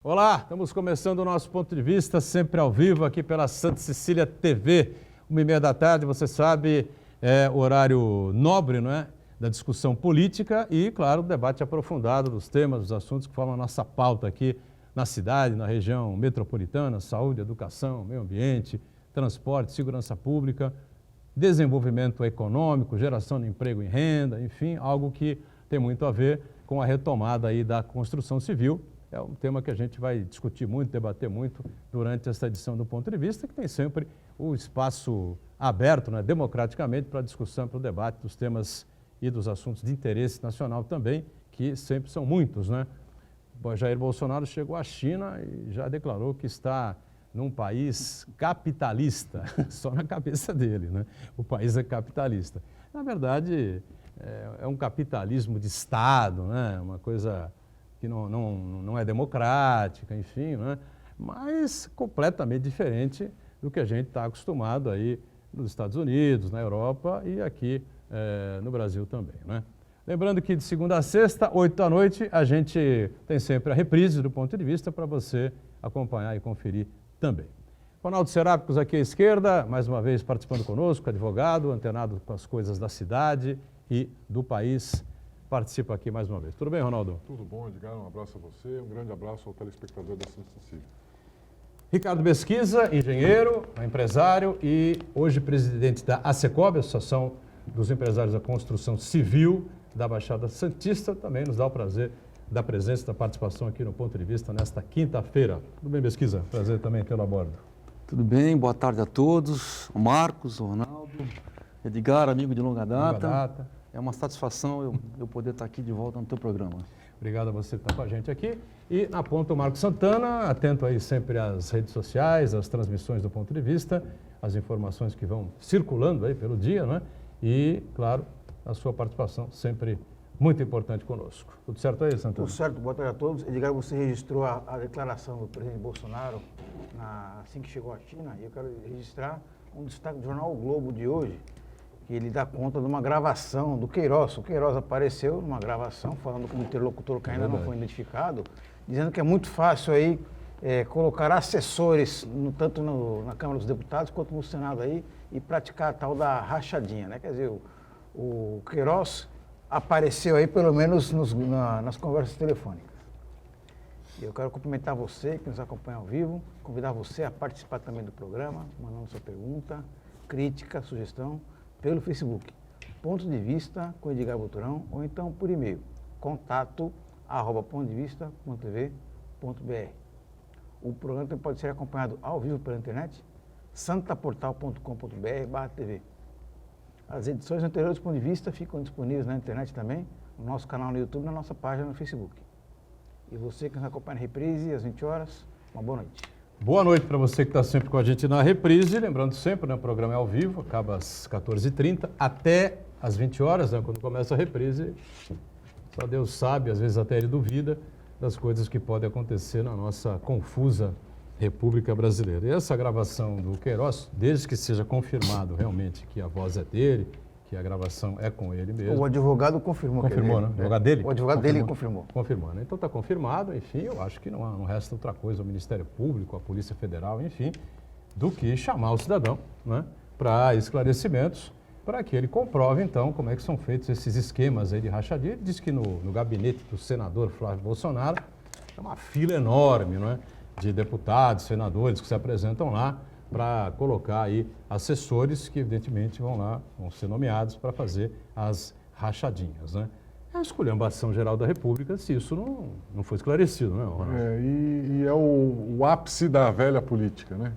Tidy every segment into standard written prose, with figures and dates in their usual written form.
Olá, estamos começando o nosso ponto de vista, sempre ao vivo aqui pela Santa Cecília TV, 1h30 da tarde, você sabe, é o horário nobre, não é? Da discussão política e, claro, o debate aprofundado dos temas, dos assuntos que formam a nossa pauta aqui na cidade, na região metropolitana, saúde, educação, meio ambiente, transporte, segurança pública, desenvolvimento econômico, geração de emprego e renda, enfim, algo que tem muito a ver com a retomada aí da construção civil. É um tema que a gente vai discutir muito, debater muito durante esta edição do Ponto de Vista, que tem sempre o espaço aberto, né, democraticamente, para a discussão, para o debate dos temas e dos assuntos de interesse nacional também, que sempre são muitos, né? O Jair Bolsonaro chegou à China e já declarou que está num país capitalista, só na cabeça dele, né? O país é capitalista. Na verdade, é um capitalismo de Estado, né? Uma coisa que não é democrática, enfim, né? Mas completamente diferente do que a gente está acostumado aí nos Estados Unidos, na Europa e aqui no Brasil também, né? Lembrando que de segunda a sexta, 8 da noite, a gente tem sempre a reprise do Ponto de Vista para você acompanhar e conferir também. Ronaldo Serápicos aqui à esquerda, mais uma vez participando conosco, advogado, antenado com as coisas da cidade e do país. Participa aqui mais uma vez. Tudo bem, Ronaldo? Tudo bom, Edgar. Um abraço a você, um grande abraço ao telespectador da Santa Cecília. Ricardo Besquiza, engenheiro, empresário e hoje presidente da ASECOB, Associação dos Empresários da Construção Civil da Baixada Santista, também nos dá o prazer da presença, da participação aqui no Ponto de Vista nesta quinta-feira. Tudo bem, Besquiza? Prazer também tê-lo a bordo. Tudo bem, boa tarde a todos. O Marcos, o Ronaldo, Edgar, amigo de longa data. É uma satisfação eu poder estar aqui de volta no teu programa. Obrigado a você que está com a gente aqui. E na ponta o Marcos Santana, atento aí sempre às redes sociais, às transmissões do Ponto de Vista, as informações que vão circulando aí pelo dia, né? E, claro, a sua participação sempre muito importante conosco. Tudo certo aí, Santana? Tudo certo, boa tarde a todos. Edgar, você registrou a declaração do presidente Bolsonaro assim que chegou à China, e eu quero registrar um destaque do jornal O Globo de hoje, que ele dá conta de uma gravação do Queiroz. O Queiroz apareceu numa gravação falando com um interlocutor que ainda não foi identificado, dizendo que é muito fácil aí colocar assessores, tanto na Câmara dos Deputados quanto no Senado aí, e praticar a tal da rachadinha, né? Quer dizer, o Queiroz apareceu aí pelo menos nas conversas telefônicas. E eu quero cumprimentar você que nos acompanha ao vivo, convidar você a participar também do programa, mandando sua pergunta, crítica, sugestão, pelo Facebook, Ponto de Vista com Edgar Boturão, ou então por e-mail, contato@pontodevista.tv.br. O programa também pode ser acompanhado ao vivo pela internet, santaportal.com.br/tv. As edições anteriores do Ponto de Vista ficam disponíveis na internet também, no nosso canal no YouTube e na nossa página no Facebook. E você que nos acompanha na reprise, às 20 horas, uma boa noite. Boa noite para você que está sempre com a gente na reprise. Lembrando sempre, né, o programa é ao vivo, acaba às 14h30 até às 20 horas, né, quando começa a reprise. Só Deus sabe, às vezes até ele duvida das coisas que podem acontecer na nossa confusa República Brasileira. E essa gravação do Queiroz, desde que seja confirmado realmente que a voz é dele, que a gravação é com ele mesmo. O advogado confirmou. Confirmou, né? O advogado dele? O advogado dele confirmou. Confirmou, né? Então está confirmado, enfim, eu acho que não resta outra coisa ao Ministério Público, à Polícia Federal, enfim, do que chamar o cidadão, né, para esclarecimentos, para que ele comprove, então, como é que são feitos esses esquemas aí de rachadinha. Ele disse que no gabinete do senador Flávio Bolsonaro é uma fila enorme, não é, de deputados, senadores que se apresentam lá para colocar aí assessores que, evidentemente, vão ser nomeados para fazer as rachadinhas, né? É a esculhambação geral da República se isso não foi esclarecido, né, Ronaldo? E é o ápice da velha política, né?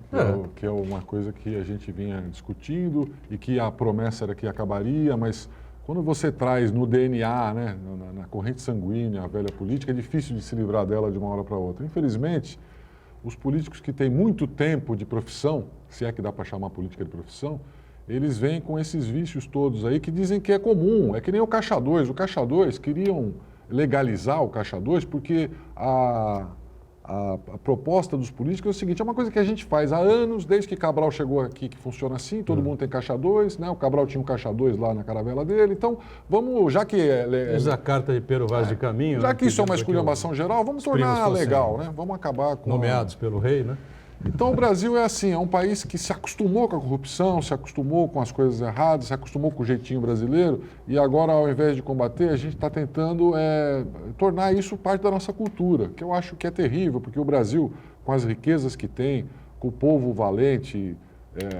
Que é uma coisa que a gente vinha discutindo e que a promessa era que acabaria, mas quando você traz no DNA, né, na corrente sanguínea, a velha política, é difícil de se livrar dela de uma hora para outra. Infelizmente, os políticos que têm muito tempo de profissão, se é que dá para chamar política de profissão, eles vêm com esses vícios todos aí que dizem que é comum. É que nem o Caixa 2. O Caixa 2 queriam legalizar o Caixa 2 porque a proposta dos políticos é o seguinte, é uma coisa que a gente faz há anos, desde que Cabral chegou aqui, que funciona assim, todo mundo tem caixa 2, né? O Cabral tinha um caixa 2 lá na caravela dele, então vamos, já que... Usa a carta de Pero Vaz de Caminho. Já né, que isso é uma esculhambação geral, vamos tornar legal, né? Vamos acabar com... Nomeados pelo rei, né? Então o Brasil é assim, é um país que se acostumou com a corrupção, se acostumou com as coisas erradas, se acostumou com o jeitinho brasileiro e agora, ao invés de combater, a gente está tentando tornar isso parte da nossa cultura, que eu acho que é terrível, porque o Brasil, com as riquezas que tem, com o povo valente,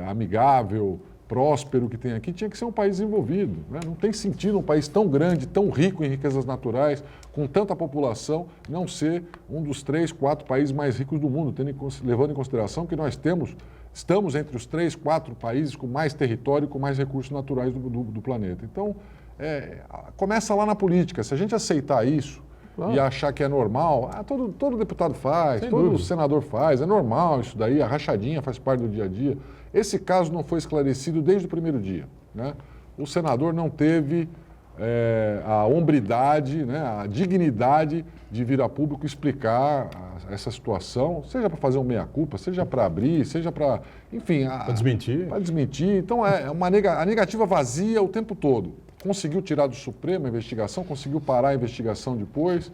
amigável, próspero que tem aqui, tinha que ser um país desenvolvido, né? Não tem sentido um país tão grande, tão rico em riquezas naturais, com tanta população, não ser um dos 3, 4 países mais ricos do mundo, levando em consideração que nós estamos entre os 3, 4 países com mais território e com mais recursos naturais do planeta. Então, começa lá na política. Se a gente aceitar isso e achar que é normal, todo deputado faz, todo senador faz, é normal isso daí, a rachadinha faz parte do dia a dia. Esse caso não foi esclarecido desde o primeiro dia, né? O senador não teve a hombridade, né, a dignidade de vir a público explicar essa situação, seja para fazer um meia-culpa, seja para abrir, seja para, enfim... Para desmentir. Para desmentir. Então, a negativa vazia o tempo todo. Conseguiu tirar do Supremo a investigação, conseguiu parar a investigação depois.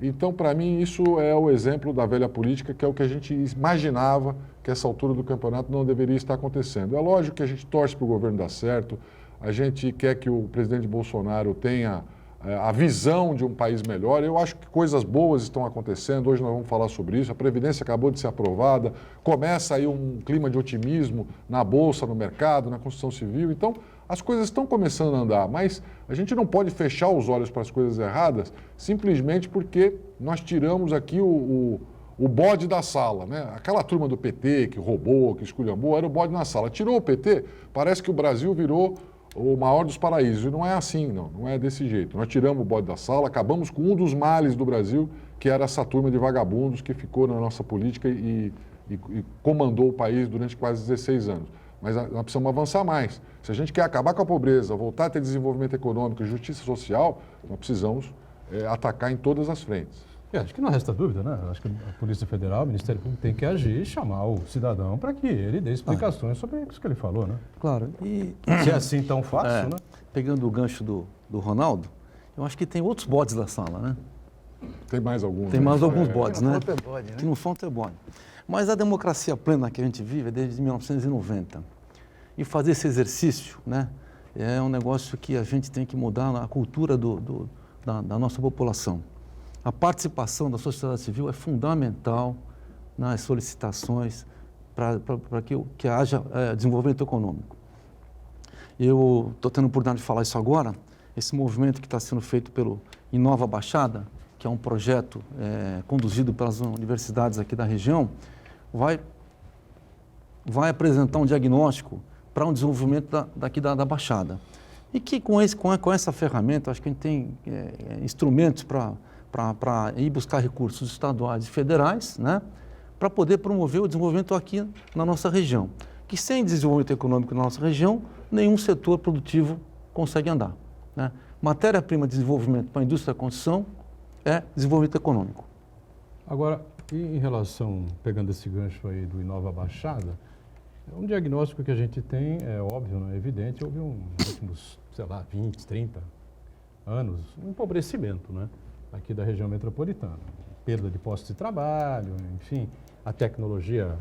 Então, para mim, isso é o exemplo da velha política, que é o que a gente imaginava que essa altura do campeonato não deveria estar acontecendo. É lógico que a gente torce para o governo dar certo, a gente quer que o presidente Bolsonaro tenha a visão de um país melhor. Eu acho que coisas boas estão acontecendo, hoje nós vamos falar sobre isso, a Previdência acabou de ser aprovada, começa aí um clima de otimismo na Bolsa, no mercado, na construção civil, então as coisas estão começando a andar, mas a gente não pode fechar os olhos para as coisas erradas simplesmente porque nós tiramos aqui o bode da sala, né? Aquela turma do PT que roubou, que esculhambou, era o bode na sala. Tirou o PT, parece que o Brasil virou o maior dos paraísos. E não é assim, não é desse jeito. Nós tiramos o bode da sala, acabamos com um dos males do Brasil, que era essa turma de vagabundos que ficou na nossa política e comandou o país durante quase 16 anos. Mas nós precisamos avançar mais. Se a gente quer acabar com a pobreza, voltar a ter desenvolvimento econômico e justiça social, nós precisamos atacar em todas as frentes. Acho que não resta dúvida, né? Acho que a Polícia Federal, o Ministério Público tem que agir e chamar o cidadão para que ele dê explicações sobre isso que ele falou, né? Claro. E se é assim tão fácil, né? Pegando o gancho do Ronaldo, eu acho que tem outros bodes da sala, né? Tem mais alguns. Tem mais alguns bodes, né? Que não falta é bode, né? Que não falta é bode. Mas a democracia plena que a gente vive é desde 1990. E fazer esse exercício, né, é um negócio que a gente tem que mudar a cultura da nossa população. A participação da sociedade civil é fundamental nas solicitações para que haja desenvolvimento econômico. Eu estou tendo a oportunidade de falar isso agora. Esse movimento que está sendo feito pelo Inova Baixada, que é um projeto conduzido pelas universidades aqui da região, vai apresentar um diagnóstico para um desenvolvimento daqui da Baixada. E que com essa ferramenta, acho que a gente tem instrumentos para ir buscar recursos estaduais e federais, né, para poder promover o desenvolvimento aqui na nossa região. Que sem desenvolvimento econômico na nossa região, nenhum setor produtivo consegue andar, né? Matéria-prima de desenvolvimento para a indústria da construção é desenvolvimento econômico. Agora, em relação, pegando esse gancho aí do Inova Baixada, um diagnóstico que a gente tem é óbvio, não é evidente, houve nos últimos, 20, 30 anos, um empobrecimento, né, aqui da região metropolitana. Perda de postos de trabalho, enfim, a tecnologia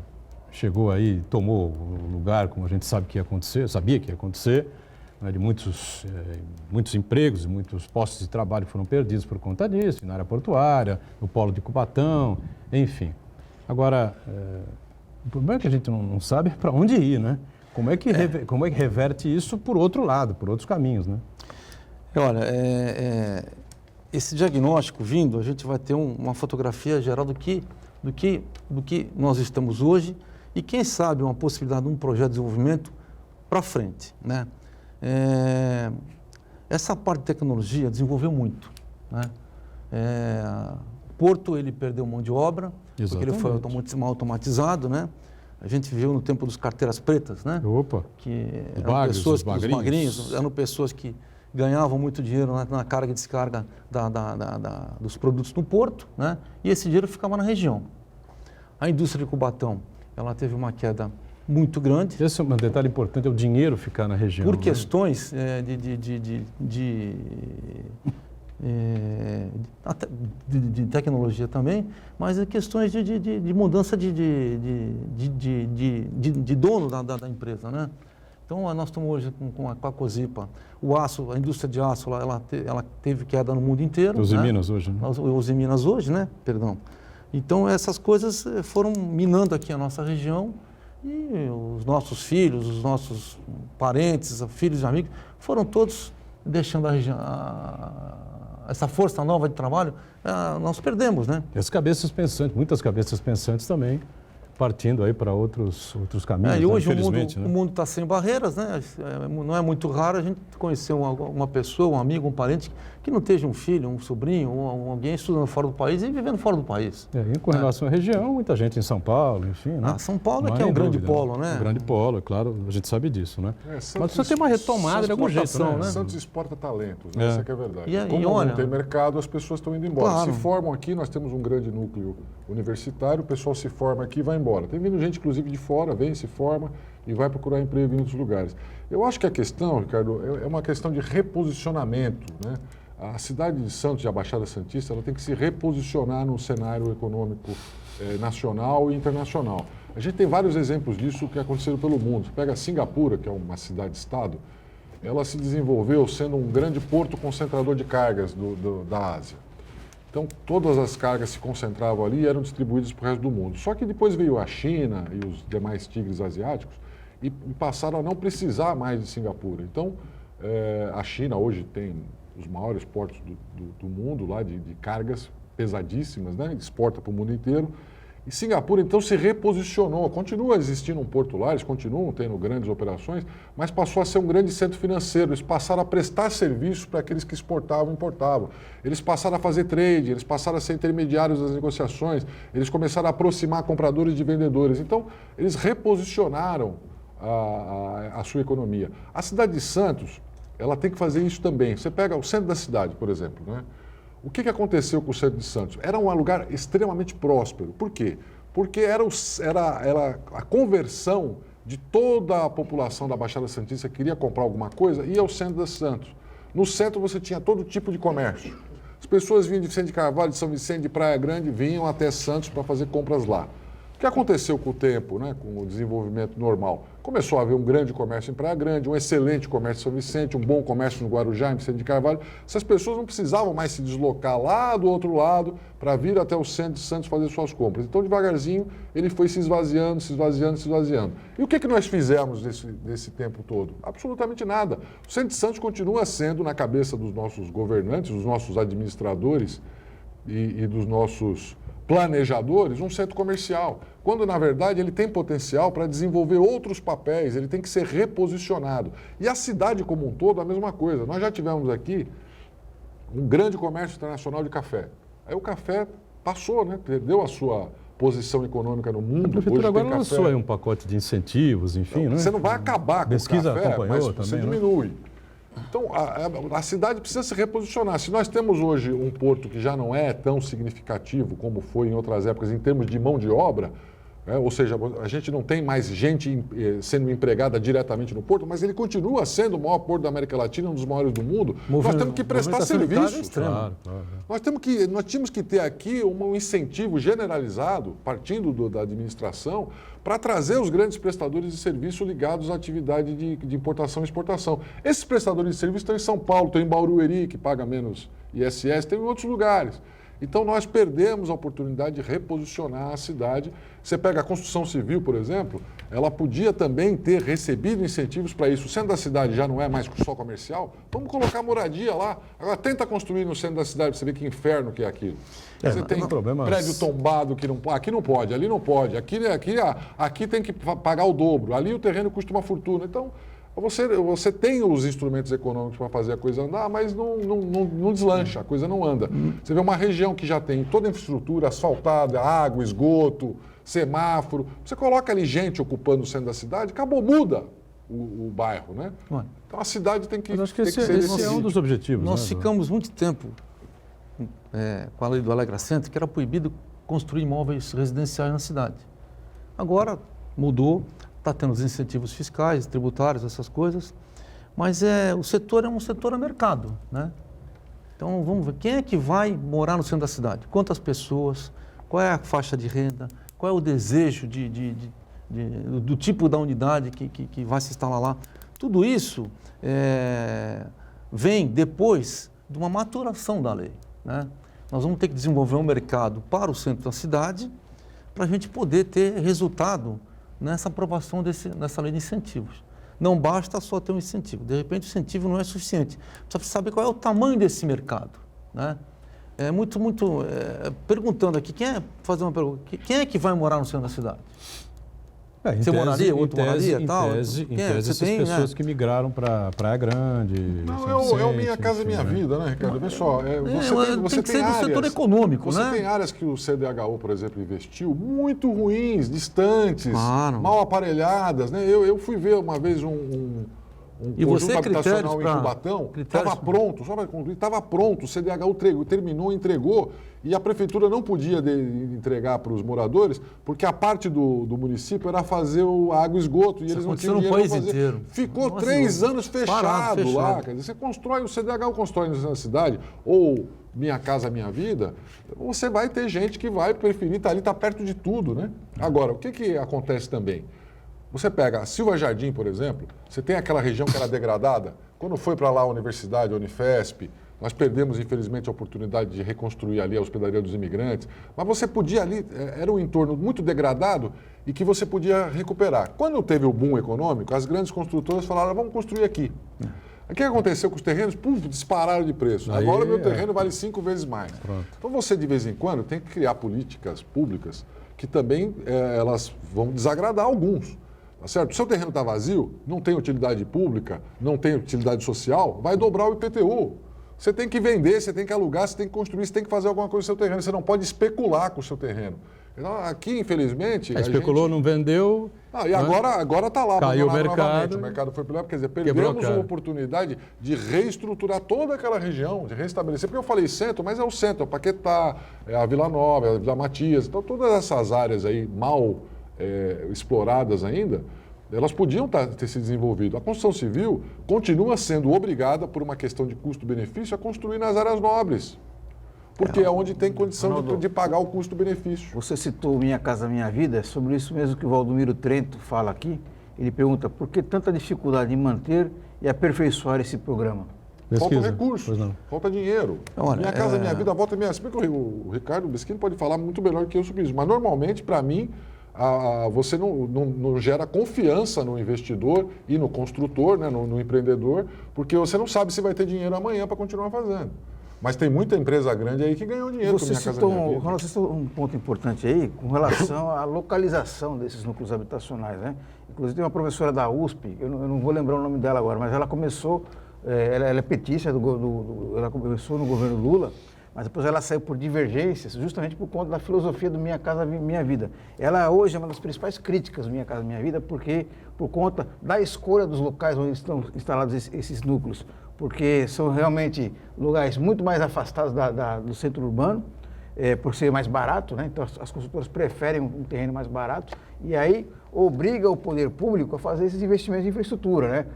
chegou aí, tomou o lugar, como a gente sabe que ia acontecer, sabia que ia acontecer, né, de muitos empregos, muitos postos de trabalho foram perdidos por conta disso, na área portuária, no polo de Cubatão, enfim. Agora, o problema é que a gente não sabe para onde ir, né? Como é que reverte isso por outro lado, por outros caminhos, né? Olha, esse diagnóstico vindo, a gente vai ter uma fotografia geral do que nós estamos hoje e, quem sabe, uma possibilidade de um projeto de desenvolvimento para frente, né? Essa parte de tecnologia desenvolveu muito, né? O Porto, ele perdeu mão de obra, porque ele foi automatizado, né? A gente viu no tempo dos carteiras pretas, né? Opa! Que eram pessoas, os magrinhos, eram pessoas que ganhavam muito dinheiro na carga e descarga dos produtos no porto, né? E esse dinheiro ficava na região. A indústria de Cubatão, ela teve uma queda muito grande. Esse é um detalhe importante, é o dinheiro ficar na região. Por né? questões até de tecnologia também, mas questões de mudança de dono da empresa, né? Então, nós estamos hoje com a Cozipa, o aço, a indústria de aço, ela teve queda no mundo inteiro. Os né? Minas hoje, né? Os Minas hoje, né? Perdão. Então, essas coisas foram minando aqui a nossa região e os nossos filhos, os nossos parentes, filhos de amigos, foram todos deixando a região, essa força nova de trabalho, nós perdemos, né? E as cabeças pensantes, muitas cabeças pensantes também, partindo aí para outros caminhos, E hoje infelizmente. o mundo está sem barreiras, né? Não é muito raro a gente conhecer uma pessoa, um amigo, um parente que não esteja um filho, um sobrinho, ou alguém estudando fora do país e vivendo fora do país. E com relação à região, muita gente em São Paulo, enfim, né? São Paulo Não é que é um grande dúvida, polo, né? Um grande polo, é claro, a gente sabe disso, né? Santos Mas precisa ter uma retomada de algum jeito, né? Santos exporta talentos, né? Essa que é a verdade. Como não olha, tem mercado, as pessoas estão indo embora. Claro. Se formam aqui, nós temos um grande núcleo universitário, o pessoal se forma aqui e vai embora. Tem vindo gente, inclusive, de fora, vem, se forma e vai procurar emprego em outros lugares. Eu acho que a questão, Ricardo, é uma questão de reposicionamento, né? A cidade de Santos, de a Baixada Santista, ela tem que se reposicionar no cenário econômico nacional e internacional. A gente tem vários exemplos disso que aconteceram pelo mundo. Você pega Singapura, que é uma cidade-estado, ela se desenvolveu sendo um grande porto concentrador de cargas da Ásia. Então, todas as cargas se concentravam ali e eram distribuídas para o resto do mundo. Só que depois veio a China e os demais tigres asiáticos e passaram a não precisar mais de Singapura. Então, a China hoje tem os maiores portos do mundo lá de cargas pesadíssimas, né? Exporta para o mundo inteiro. E Singapura, então, se reposicionou. Continua existindo um porto lá, eles continuam tendo grandes operações, mas passou a ser um grande centro financeiro. Eles passaram a prestar serviço para aqueles que exportavam e importavam. Eles passaram a fazer trade, eles passaram a ser intermediários das negociações, eles começaram a aproximar compradores de vendedores. Então, eles reposicionaram a sua economia. A cidade de Santos, ela tem que fazer isso também. Você pega o centro da cidade, por exemplo, né? O que aconteceu com o centro de Santos? Era um lugar extremamente próspero. Por quê? Porque era a conversão de toda a população da Baixada Santista que queria comprar alguma coisa, ia ao centro de Santos. No centro você tinha todo tipo de comércio. As pessoas vinham de Vicente de Carvalho, de São Vicente, de Praia Grande, vinham até Santos para fazer compras lá. O que aconteceu com o tempo, né, com o desenvolvimento normal? Começou a haver um grande comércio em Praia Grande, um excelente comércio em São Vicente, um bom comércio no Guarujá, em Vicente de Carvalho. Essas pessoas não precisavam mais se deslocar lá do outro lado para vir até o centro de Santos fazer suas compras. Então, devagarzinho, ele foi se esvaziando, se esvaziando, se esvaziando. E o que nós fizemos nesse tempo todo? Absolutamente nada. O centro de Santos continua sendo, na cabeça dos nossos governantes, dos nossos administradores e dos nossos planejadores, um centro comercial, quando na verdade ele tem potencial para desenvolver outros papéis, ele tem que ser reposicionado. E a cidade como um todo, a mesma coisa. Nós já tivemos aqui um grande comércio internacional de café. Aí o café passou, né? Perdeu a sua posição econômica no mundo. A prefeitura hoje agora tem lançou café. aí um pacote de incentivos, enfim, né? Você não vai acabar com Pesquisa o café, acompanhou mas também, você né? diminui. Então, a cidade precisa se reposicionar. Se nós temos hoje um porto que já não é tão significativo como foi em outras épocas em termos de mão de obra, ou seja, a gente não tem mais gente sendo empregada diretamente no porto, mas ele continua sendo o maior porto da América Latina, um dos maiores do mundo. Nós temos que prestar serviço. Claro. Nós tínhamos que ter aqui um incentivo generalizado, partindo da administração, para trazer os grandes prestadores de serviço ligados à atividade de importação e exportação. Esses prestadores de serviço estão em São Paulo, estão em Barueri, que paga menos ISS, tem em outros lugares. Então, nós perdemos a oportunidade de reposicionar a cidade. Você pega a construção civil, por exemplo, ela podia também ter recebido incentivos para isso. O centro da cidade já não é mais só comercial, vamos colocar moradia lá. Agora, tenta construir no centro da cidade para você ver que inferno que é aquilo. Você tem prédio tombado que não pode, aqui não pode, ali não pode, aqui tem que pagar o dobro, ali o terreno custa uma fortuna. Então, você tem os instrumentos econômicos para fazer a coisa andar, mas não deslancha, a coisa não anda. Você vê uma região que já tem toda a infraestrutura asfaltada, água, esgoto, semáforo, você coloca ali gente ocupando o centro da cidade, acabou, muda o bairro, né? Então a cidade tem que, Mas acho que tem esse é um dos objetivos. Nós né, ficamos muito tempo com a lei do Alegra Center, que era proibido construir imóveis residenciais na cidade. Agora mudou, está tendo os incentivos fiscais, tributários, essas coisas, mas o setor é um setor a mercado, né? Então vamos ver, quem é que vai morar no centro da cidade? Quantas pessoas? Qual é a faixa de renda? Qual é o desejo do tipo da unidade que vai se instalar lá? Tudo isso vem depois de uma maturação da lei, né? Nós vamos ter que desenvolver um mercado para o centro da cidade para a gente poder ter resultado nessa aprovação dessa lei de incentivos. Não basta só ter um incentivo. De repente, o incentivo não é suficiente. Precisa saber qual é o tamanho desse mercado, né? Perguntando aqui, fazer uma pergunta, quem é que vai morar no centro da cidade? Você moraria, outro moraria e tal? Em tese, essas pessoas que migraram para Praia Grande. Não, é o Minha Casa Minha Vida, né, Ricardo? Vê só, você tem áreas, do setor econômico, você né? tem áreas que o CDHU, por exemplo, investiu muito ruins, distantes, mal aparelhadas, né? Eu fui ver uma vez um conjunto habitacional em Cubatão, estava pronto, só para concluir, estava pronto, o CDHU terminou, entregou, e a prefeitura não podia entregar para os moradores, porque a parte do município era fazer a água e esgoto, e eles não tinham dinheiro para fazer. Inteiro. Ficou 3 anos fechado lá, quer dizer, você constrói, o CDHU constrói na cidade, ou Minha Casa Minha Vida, você vai ter gente que vai preferir estar ali, estar perto de tudo, né? Agora, o que acontece também? Você pega a Silva Jardim, por exemplo, você tem aquela região que era degradada. Quando foi para lá a Universidade, a Unifesp, nós perdemos, infelizmente, a oportunidade de reconstruir ali a hospedaria dos imigrantes. Mas você podia ali, era um entorno muito degradado e que você podia recuperar. Quando teve o boom econômico, as grandes construtoras falaram, vamos construir aqui. O que aconteceu com os terrenos? Dispararam de preço. Agora o meu terreno vale 5 vezes mais. Pronto. Então você, de vez em quando, tem que criar políticas públicas que também elas vão desagradar alguns. Tá certo? O seu terreno está vazio, não tem utilidade pública, não tem utilidade social, vai dobrar o IPTU. Você tem que vender, você tem que alugar, você tem que construir, você tem que fazer alguma coisa com o seu terreno. Você não pode especular com o seu terreno. Então, aqui, infelizmente... Especulou, não vendeu... E agora está lá. Caiu o mercado. Novamente. O mercado foi para lá, quer dizer, perdemos uma oportunidade de reestruturar toda aquela região, de restabelecer. Porque eu falei centro, mas é o centro, é o Paquetá, é a Vila Nova, é a Vila Matias. Então, todas essas áreas aí mal exploradas ainda, elas podiam ter se desenvolvido. A construção civil continua sendo obrigada, por uma questão de custo-benefício, a construir nas áreas nobres. Porque é onde tem condição de pagar o custo-benefício. Você citou Minha Casa Minha Vida, é sobre isso mesmo que o Valdomiro Trento fala aqui. Ele pergunta por que tanta dificuldade em manter e aperfeiçoar esse programa? Falta recursos, falta dinheiro. Olha, Minha Casa Minha Vida, volta minha... Se bem que o Ricardo Beschini pode falar muito melhor que eu sobre isso, mas normalmente, para mim, você não gera confiança no investidor e no construtor, né, no empreendedor, porque você não sabe se vai ter dinheiro amanhã para continuar fazendo. Mas tem muita empresa grande aí que ganhou dinheiro com Minha Casa Minha Vida. Ronaldo, você citou um ponto importante aí com relação à localização desses núcleos habitacionais, né? Inclusive tem uma professora da USP, eu não vou lembrar o nome dela agora, mas ela começou, ela é petista, ela começou no governo Lula, mas depois ela saiu por divergências, justamente por conta da filosofia do Minha Casa Minha Vida. Ela hoje é uma das principais críticas do Minha Casa Minha Vida, porque por conta da escolha dos locais onde estão instalados esses núcleos, porque são realmente lugares muito mais afastados do centro urbano, por ser mais barato, né? Então as construtoras preferem um terreno mais barato, e aí obriga o poder público a fazer esses investimentos em infraestrutura, né?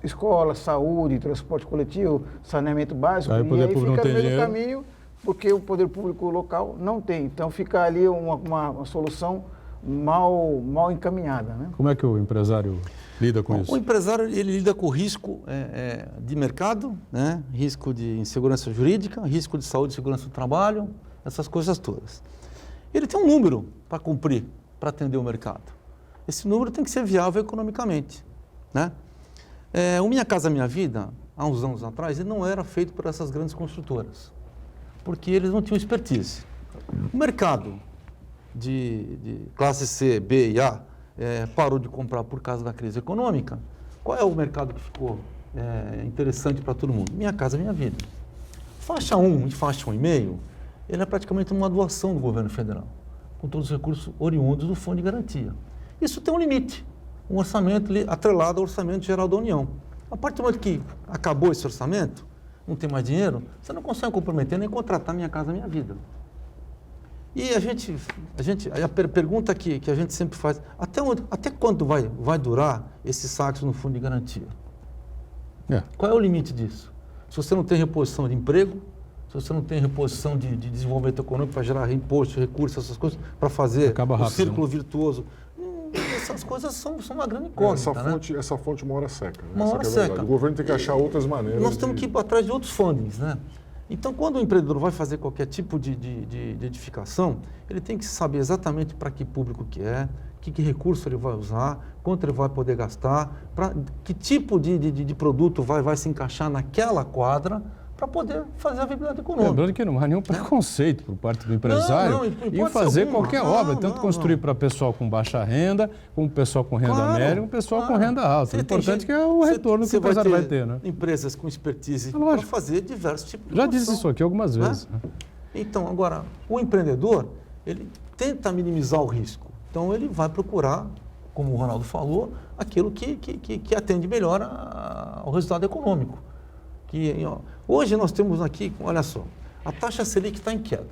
Escola, saúde, transporte coletivo, saneamento básico, aí e aí fica no meio do caminho, porque o poder público local não tem. Então fica ali uma solução mal encaminhada, né? Como é que o empresário lida com isso? O empresário ele lida com risco de mercado, né? Risco de insegurança jurídica, risco de saúde e segurança do trabalho, essas coisas todas. Ele tem um número para cumprir, para atender o mercado. Esse número tem que ser viável economicamente, né? O Minha Casa Minha Vida, há uns anos atrás, ele não era feito por essas grandes construtoras, porque eles não tinham expertise. O mercado de classe C, B e A parou de comprar por causa da crise econômica. Qual é o mercado que ficou interessante para todo mundo? Minha Casa Minha Vida. Faixa 1 e faixa 1,5, ele é praticamente uma doação do governo federal, com todos os recursos oriundos do Fundo de Garantia. Isso tem um limite, um orçamento atrelado ao Orçamento Geral da União. A partir do momento que acabou esse orçamento, não tem mais dinheiro, você não consegue comprometer nem contratar Minha Casa Minha Vida. E a pergunta que a gente sempre faz, até quando vai durar esse saque no fundo de garantia? Qual é o limite disso? Se você não tem reposição de emprego, se você não tem reposição de desenvolvimento econômico para gerar imposto, recursos, essas coisas, para fazer o círculo virtuoso, essas coisas são uma grande incógnita. Essa fonte uma hora seca. Né? Uma hora seca. O governo tem que achar outras maneiras. Nós temos que ir atrás de outros fundings, né? Então, quando o empreendedor vai fazer qualquer tipo de edificação, ele tem que saber exatamente para que público que é, que recurso ele vai usar, quanto ele vai poder gastar, que tipo de produto vai se encaixar naquela quadra para poder fazer a viabilidade econômica. Lembrando que não há nenhum preconceito por parte do empresário em fazer qualquer obra, tanto construir para pessoal com baixa renda, como pessoal com renda média, como pessoal com renda alta. O importante é que é o retorno que o empresário vai ter, né? Empresas com expertise para fazer diversos tipos de Já disse isso aqui algumas vezes. Né? Então, agora, o empreendedor, ele tenta minimizar o risco. Então, ele vai procurar, como o Ronaldo falou, aquilo que atende melhor ao resultado econômico. Hoje nós temos aqui, olha só, a taxa Selic está em queda.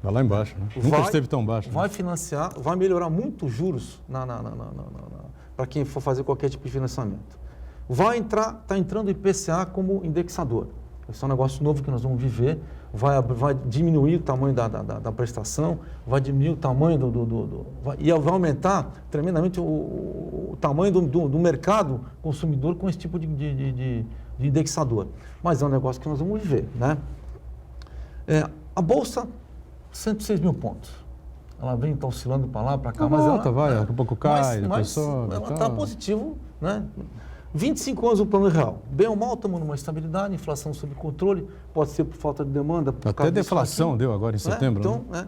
Vai lá embaixo, né? Nunca esteve tão baixo. Vai financiar, vai melhorar muito os juros para quem for fazer qualquer tipo de financiamento. Está entrando o IPCA como indexador. Esse é um negócio novo que nós vamos viver. Vai diminuir o tamanho da prestação, vai diminuir o tamanho e vai aumentar tremendamente o tamanho do mercado consumidor com esse tipo de indexador. Mas é um negócio que nós vamos viver, né? A Bolsa, 106 mil pontos. Ela está oscilando para lá, para cá, mas volta, daqui a pouco cai, depois sobe. Ela está positivo, né? 25 anos o plano real. Bem ou mal, estamos numa estabilidade, inflação sob controle, pode ser por falta de demanda. Até deflação deu agora em setembro. Então, né?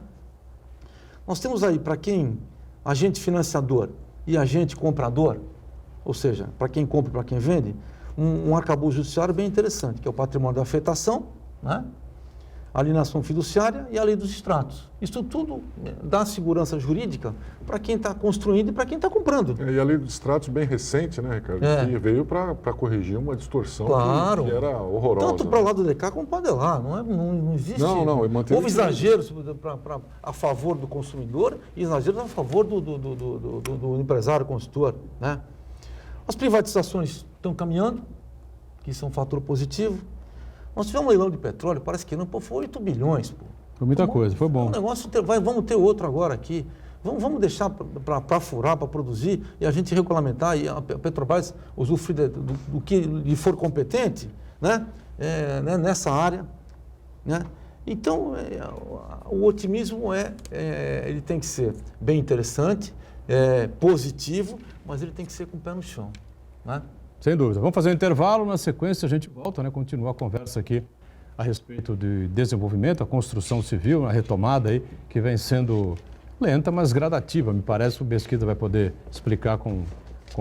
Nós temos aí, para quem, agente financiador e agente comprador, ou seja, para quem compra e para quem vende, um arcabouço judiciário bem interessante, que é o patrimônio da afetação, né? A alienação fiduciária e a lei dos extratos. Isso tudo dá segurança jurídica para quem está construindo e para quem está comprando. E a lei dos extratos bem recente, né, Ricardo? Que veio para corrigir uma distorção que era horrorosa. Tanto para o lado do DK como para o lá. Não existe. Não, houve exageros a favor do consumidor e exageros a favor do empresário consultor, né? As privatizações estão caminhando, que isso é um fator positivo. Nós tivemos um leilão de petróleo, parece que não, foi 8 bilhões. Pô. Foi muita coisa, foi bom. Um negócio, vamos ter outro agora aqui. Vamos deixar para furar, para produzir e a gente regulamentar e a Petrobras usufruir do que lhe for competente, né? Nessa área. Né? Então, o otimismo ele tem que ser bem interessante, positivo, mas ele tem que ser com o pé no chão. Né? Sem dúvida. Vamos fazer um intervalo, na sequência a gente volta, né? Continua a conversa aqui a respeito de desenvolvimento, a construção civil, a retomada aí, que vem sendo lenta, mas gradativa. Me parece que o Mesquita vai poder explicar com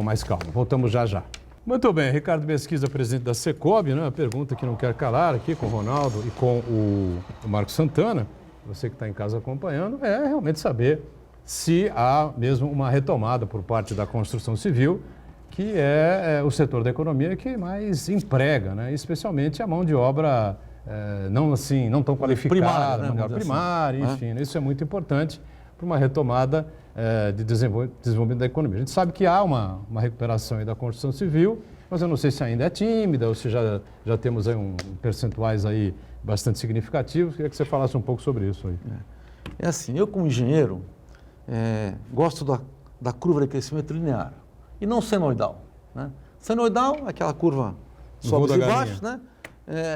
mais calma. Voltamos já já. Muito bem, Ricardo Mesquita, presidente da Secob, né? A pergunta que não quer calar aqui com o Ronaldo e com o Marcos Santana, você que está em casa acompanhando, é realmente saber se há mesmo uma retomada por parte da construção civil, que é o setor da economia que mais emprega, né? Especialmente a mão de obra não tão qualificada, mão de obra primária, enfim. Isso é muito importante para uma retomada de desenvolvimento da economia. A gente sabe que há uma recuperação aí da construção civil, mas eu não sei se ainda é tímida ou se já temos aí percentuais aí bastante significativos. Queria que você falasse um pouco sobre isso aí. É assim, eu como engenheiro gosto da curva de crescimento linear. E não senoidal. Né? Senoidal, aquela curva sobe e baixa, né?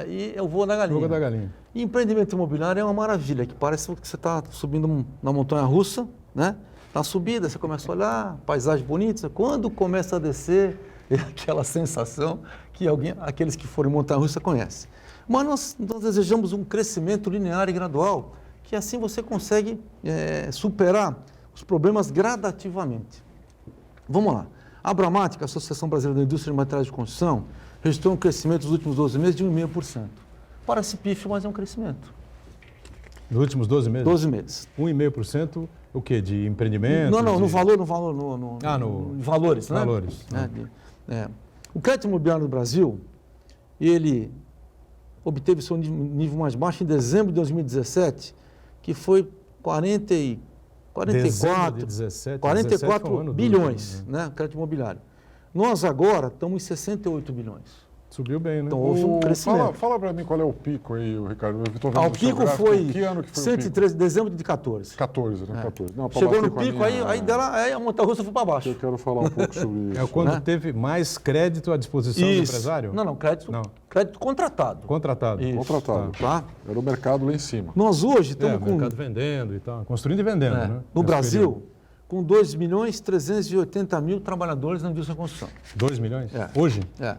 E eu vou da galinha. Voo da galinha. E empreendimento imobiliário é uma maravilha, que parece que você está subindo na montanha russa, né? Na subida, você começa a olhar, paisagem bonita, quando começa a descer, é aquela sensação que aqueles que forem em montanha russa conhecem. Mas nós desejamos um crescimento linear e gradual, que assim você consegue superar os problemas gradativamente. Vamos lá. A Abramat, a Associação Brasileira da Indústria de Materiais de Construção, registrou um crescimento nos últimos 12 meses de 1,5%. Parece pífio, mas é um crescimento. Nos últimos 12 meses? 12 meses. 1,5% o quê? De empreendimento? Não, no valor, em valores, né? Valores. O crédito imobiliário no Brasil, ele obteve seu nível mais baixo em dezembro de 2017, que foi Dezembro de 17, 44 foi um ano duro, bilhões, né? Crédito imobiliário. Nós agora estamos em 68 bilhões. Subiu bem, né? Então houve um crescimento. Fala para mim qual é o pico aí, Ricardo. Eu tô vendo O no seu pico gráfico. foi Que ano que foi 113 de dezembro de 14. 14, né? 14. Não, pra Chegou bater no com a pico, minha- aí a montanha-russa foi para baixo. Eu quero falar um pouco sobre isso. É quando né? teve mais crédito à disposição do empresário? Não, crédito, Não. crédito contratado. Contratado. Isso. Contratado. Tá? Era o mercado lá em cima. Nós hoje É, estamos o mercado vendendo e tal. Construindo e vendendo, né? no Nesse Brasil, período. com 2.380.000 trabalhadores na indústria da construção. 2 milhões? É. Hoje? É.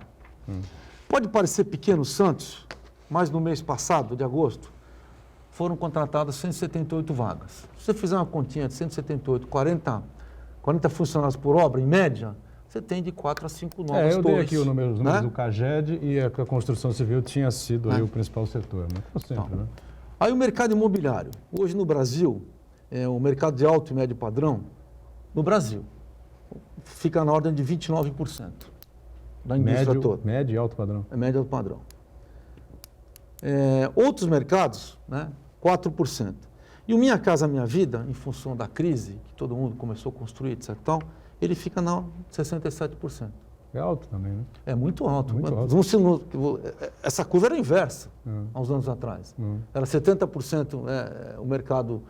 Pode parecer pequeno Santos, mas no mês passado, de agosto, foram contratadas 178 vagas. Se você fizer uma continha de 178, 40 funcionários por obra, em média, você tem de 4 a 5 novas Eu torres. dei aqui os números né? do CAGED e a construção civil tinha sido aí o principal setor, né? Como sempre, né? Aí o mercado imobiliário. Hoje no Brasil, o mercado de alto e médio padrão, no Brasil, fica na ordem de 29% da indústria toda. Médio e alto padrão. É média do padrão. Outros mercados, né, 4%. E o Minha Casa Minha Vida, em função da crise, que todo mundo começou a construir, etc. Tal, ele fica na 67%. É alto também, né? É muito alto. Muito alto. Essa curva era inversa há uns anos atrás. Era 70% o mercado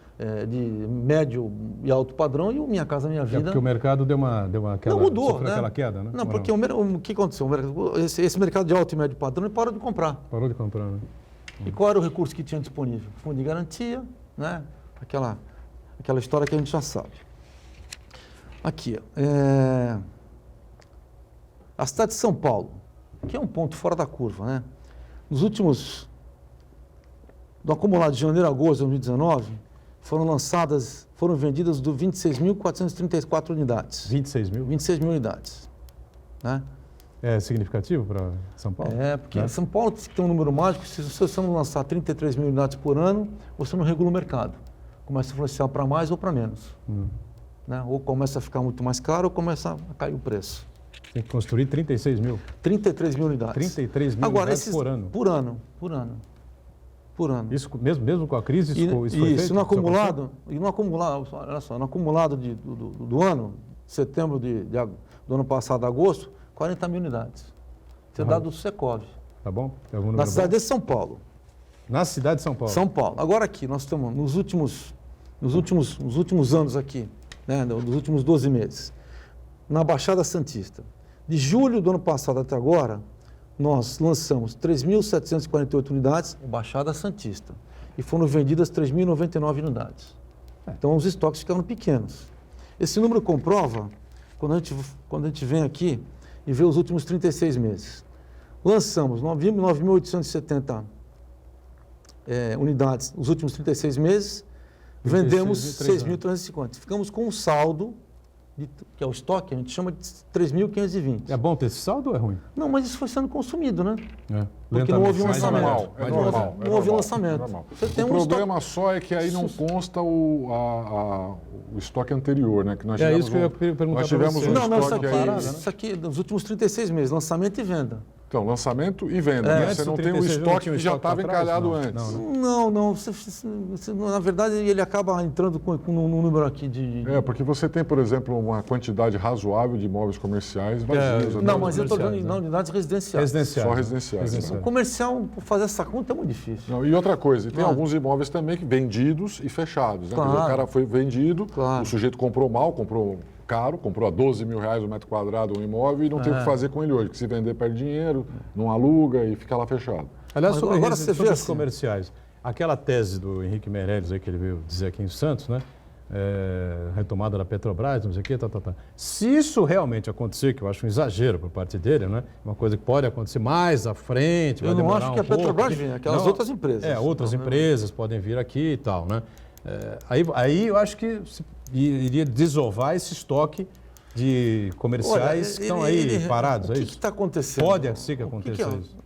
de médio e alto padrão e o Minha Casa Minha Vida... porque o mercado deu aquela... Não mudou, sofreu né? aquela queda, né? Não, Ou porque o que aconteceu? Esse mercado de alto e médio padrão ele parou de comprar. Parou de comprar, né? E qual era o recurso que tinha disponível? Fundo de garantia, né? Aquela história que a gente já sabe. Aqui, a cidade de São Paulo, que é um ponto fora da curva, né? Do acumulado de janeiro a agosto de 2019, foram vendidas 26.434 unidades. 26 mil? 26 mil unidades, né? É significativo para São Paulo? Porque São Paulo tem um número mágico, se você não lançar 33 mil unidades por ano, você não regula o mercado. Começa a influenciar para mais ou para menos. Né? Ou começa a ficar muito mais caro ou começa a cair o preço. Tem que construir 36 mil. 33 mil unidades. 33 mil Agora, unidades por ano. Por ano. Isso mesmo com a crise, isso foi feito? Isso, no acumulado, olha só, no acumulado do ano, setembro do ano passado, agosto, 40 mil unidades. Isso é dado do Secov. Tá bom? Tem algum número Na cidade de São Paulo. Na cidade de São Paulo? São Paulo. Agora aqui, nós estamos nos últimos anos aqui, né, nos últimos 12 meses, na Baixada Santista. De julho do ano passado até agora, nós lançamos 3.748 unidades em Baixada Santista. E foram vendidas 3.099 unidades. Então, os estoques ficaram pequenos. Esse número comprova, quando a gente vem aqui e vê os últimos 36 meses. Lançamos 9.870 unidades nos últimos 36 meses, vendemos 6.350. Ficamos com um saldo, que é o estoque, a gente chama de 3.520. É bom ter esse saldo ou é ruim? Não, mas isso foi sendo consumido, né? Porque não houve um mais lançamento. É normal. Não houve um lançamento. Você tem O problema só é que aí não consta o estoque anterior, né? Que nós tivemos isso que eu ia perguntar nós para tivemos você. um Não, estoque aí. isso aqui, nos últimos 36 meses, lançamento e venda. Então, lançamento e venda. Né? Antes Você do não tem o 36 não estoque tinha um que já estoque estava pra trás? encalhado Não, antes. Não. Na verdade, ele acaba entrando com um número aqui de... Porque você tem, por exemplo, uma quantidade razoável de imóveis comerciais vazios. Não, mas eu estou comerciais, dizendo em unidades residenciais. Só residenciais. O comercial, fazer essa conta é muito difícil. Não, e outra coisa, tem Claro. alguns imóveis também que vendidos e fechados. Né? Claro. Quer dizer, o cara foi vendido, Claro. o sujeito comprou mal, comprou caro, comprou a R$12 mil o metro quadrado um imóvel e não tem o que fazer com ele hoje, porque se vender perde dinheiro, não aluga e fica lá fechado. Aliás, sobre você vê os assim, comerciais, aquela tese do Henrique Meirelles aí que ele veio dizer aqui em Santos, né? Retomada da Petrobras, não sei o quê, tá. Se isso realmente acontecer, que eu acho um exagero por parte dele, né? Uma coisa que pode acontecer mais à frente, vai Eu não demorar acho que a pouco. Petrobras venha, aquelas outras empresas. Outras empresas podem vir aqui e tal, né? Aí eu acho que iria desovar esse estoque de comerciais que estão aí parados. O que está acontecendo? Pode ser que aconteça isso.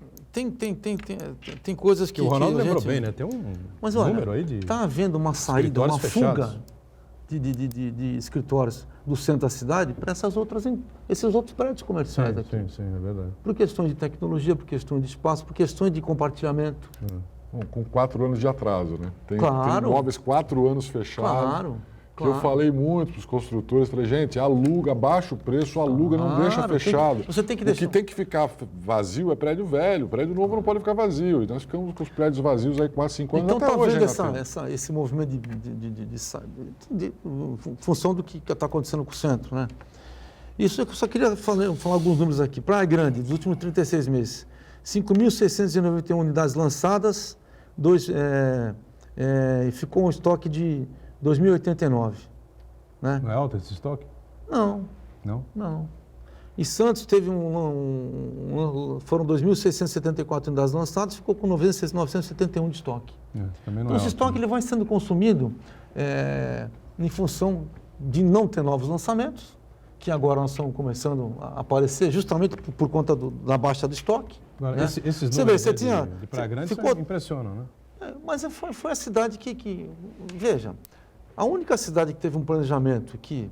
Tem coisas que... O Ronaldo que a lembrou gente... bem, né? Tem Mas número aí de... Está havendo uma saída, uma fechados. fuga de escritórios do centro da cidade para esses outros prédios comerciais aqui. Sim, é verdade. Por questões de tecnologia, por questões de espaço, por questões de compartilhamento. Com 4 anos de atraso, né? Tem imóveis 4 anos fechados. Claro. Que eu falei muito para os construtores, falei, gente, aluga, baixa o preço, aluga, não deixa fechado. Você tem que deixar. O que tem que ficar vazio é prédio velho, prédio novo não pode ficar vazio. E nós ficamos com os prédios vazios aí quase 5 anos, então, até hoje. Então está vendo esse movimento de função do que está acontecendo com o centro, né? Isso eu só queria falar alguns números aqui. Praia Grande, dos últimos 36 meses, 5.691 unidades lançadas, e ficou um estoque de 2.089. Né? Não é alto esse estoque? Não. Não? Não. E Santos teve foram 2.674 unidades lançadas, ficou com 971 de estoque. Também não Então, esse estoque ele vai sendo consumido em função de não ter novos lançamentos, que agora nós estamos começando a aparecer justamente por conta da baixa do estoque. Agora, né? esses números de Praia Grande impressionam, né? Mas foi a cidade que... Veja, a única cidade que teve um planejamento que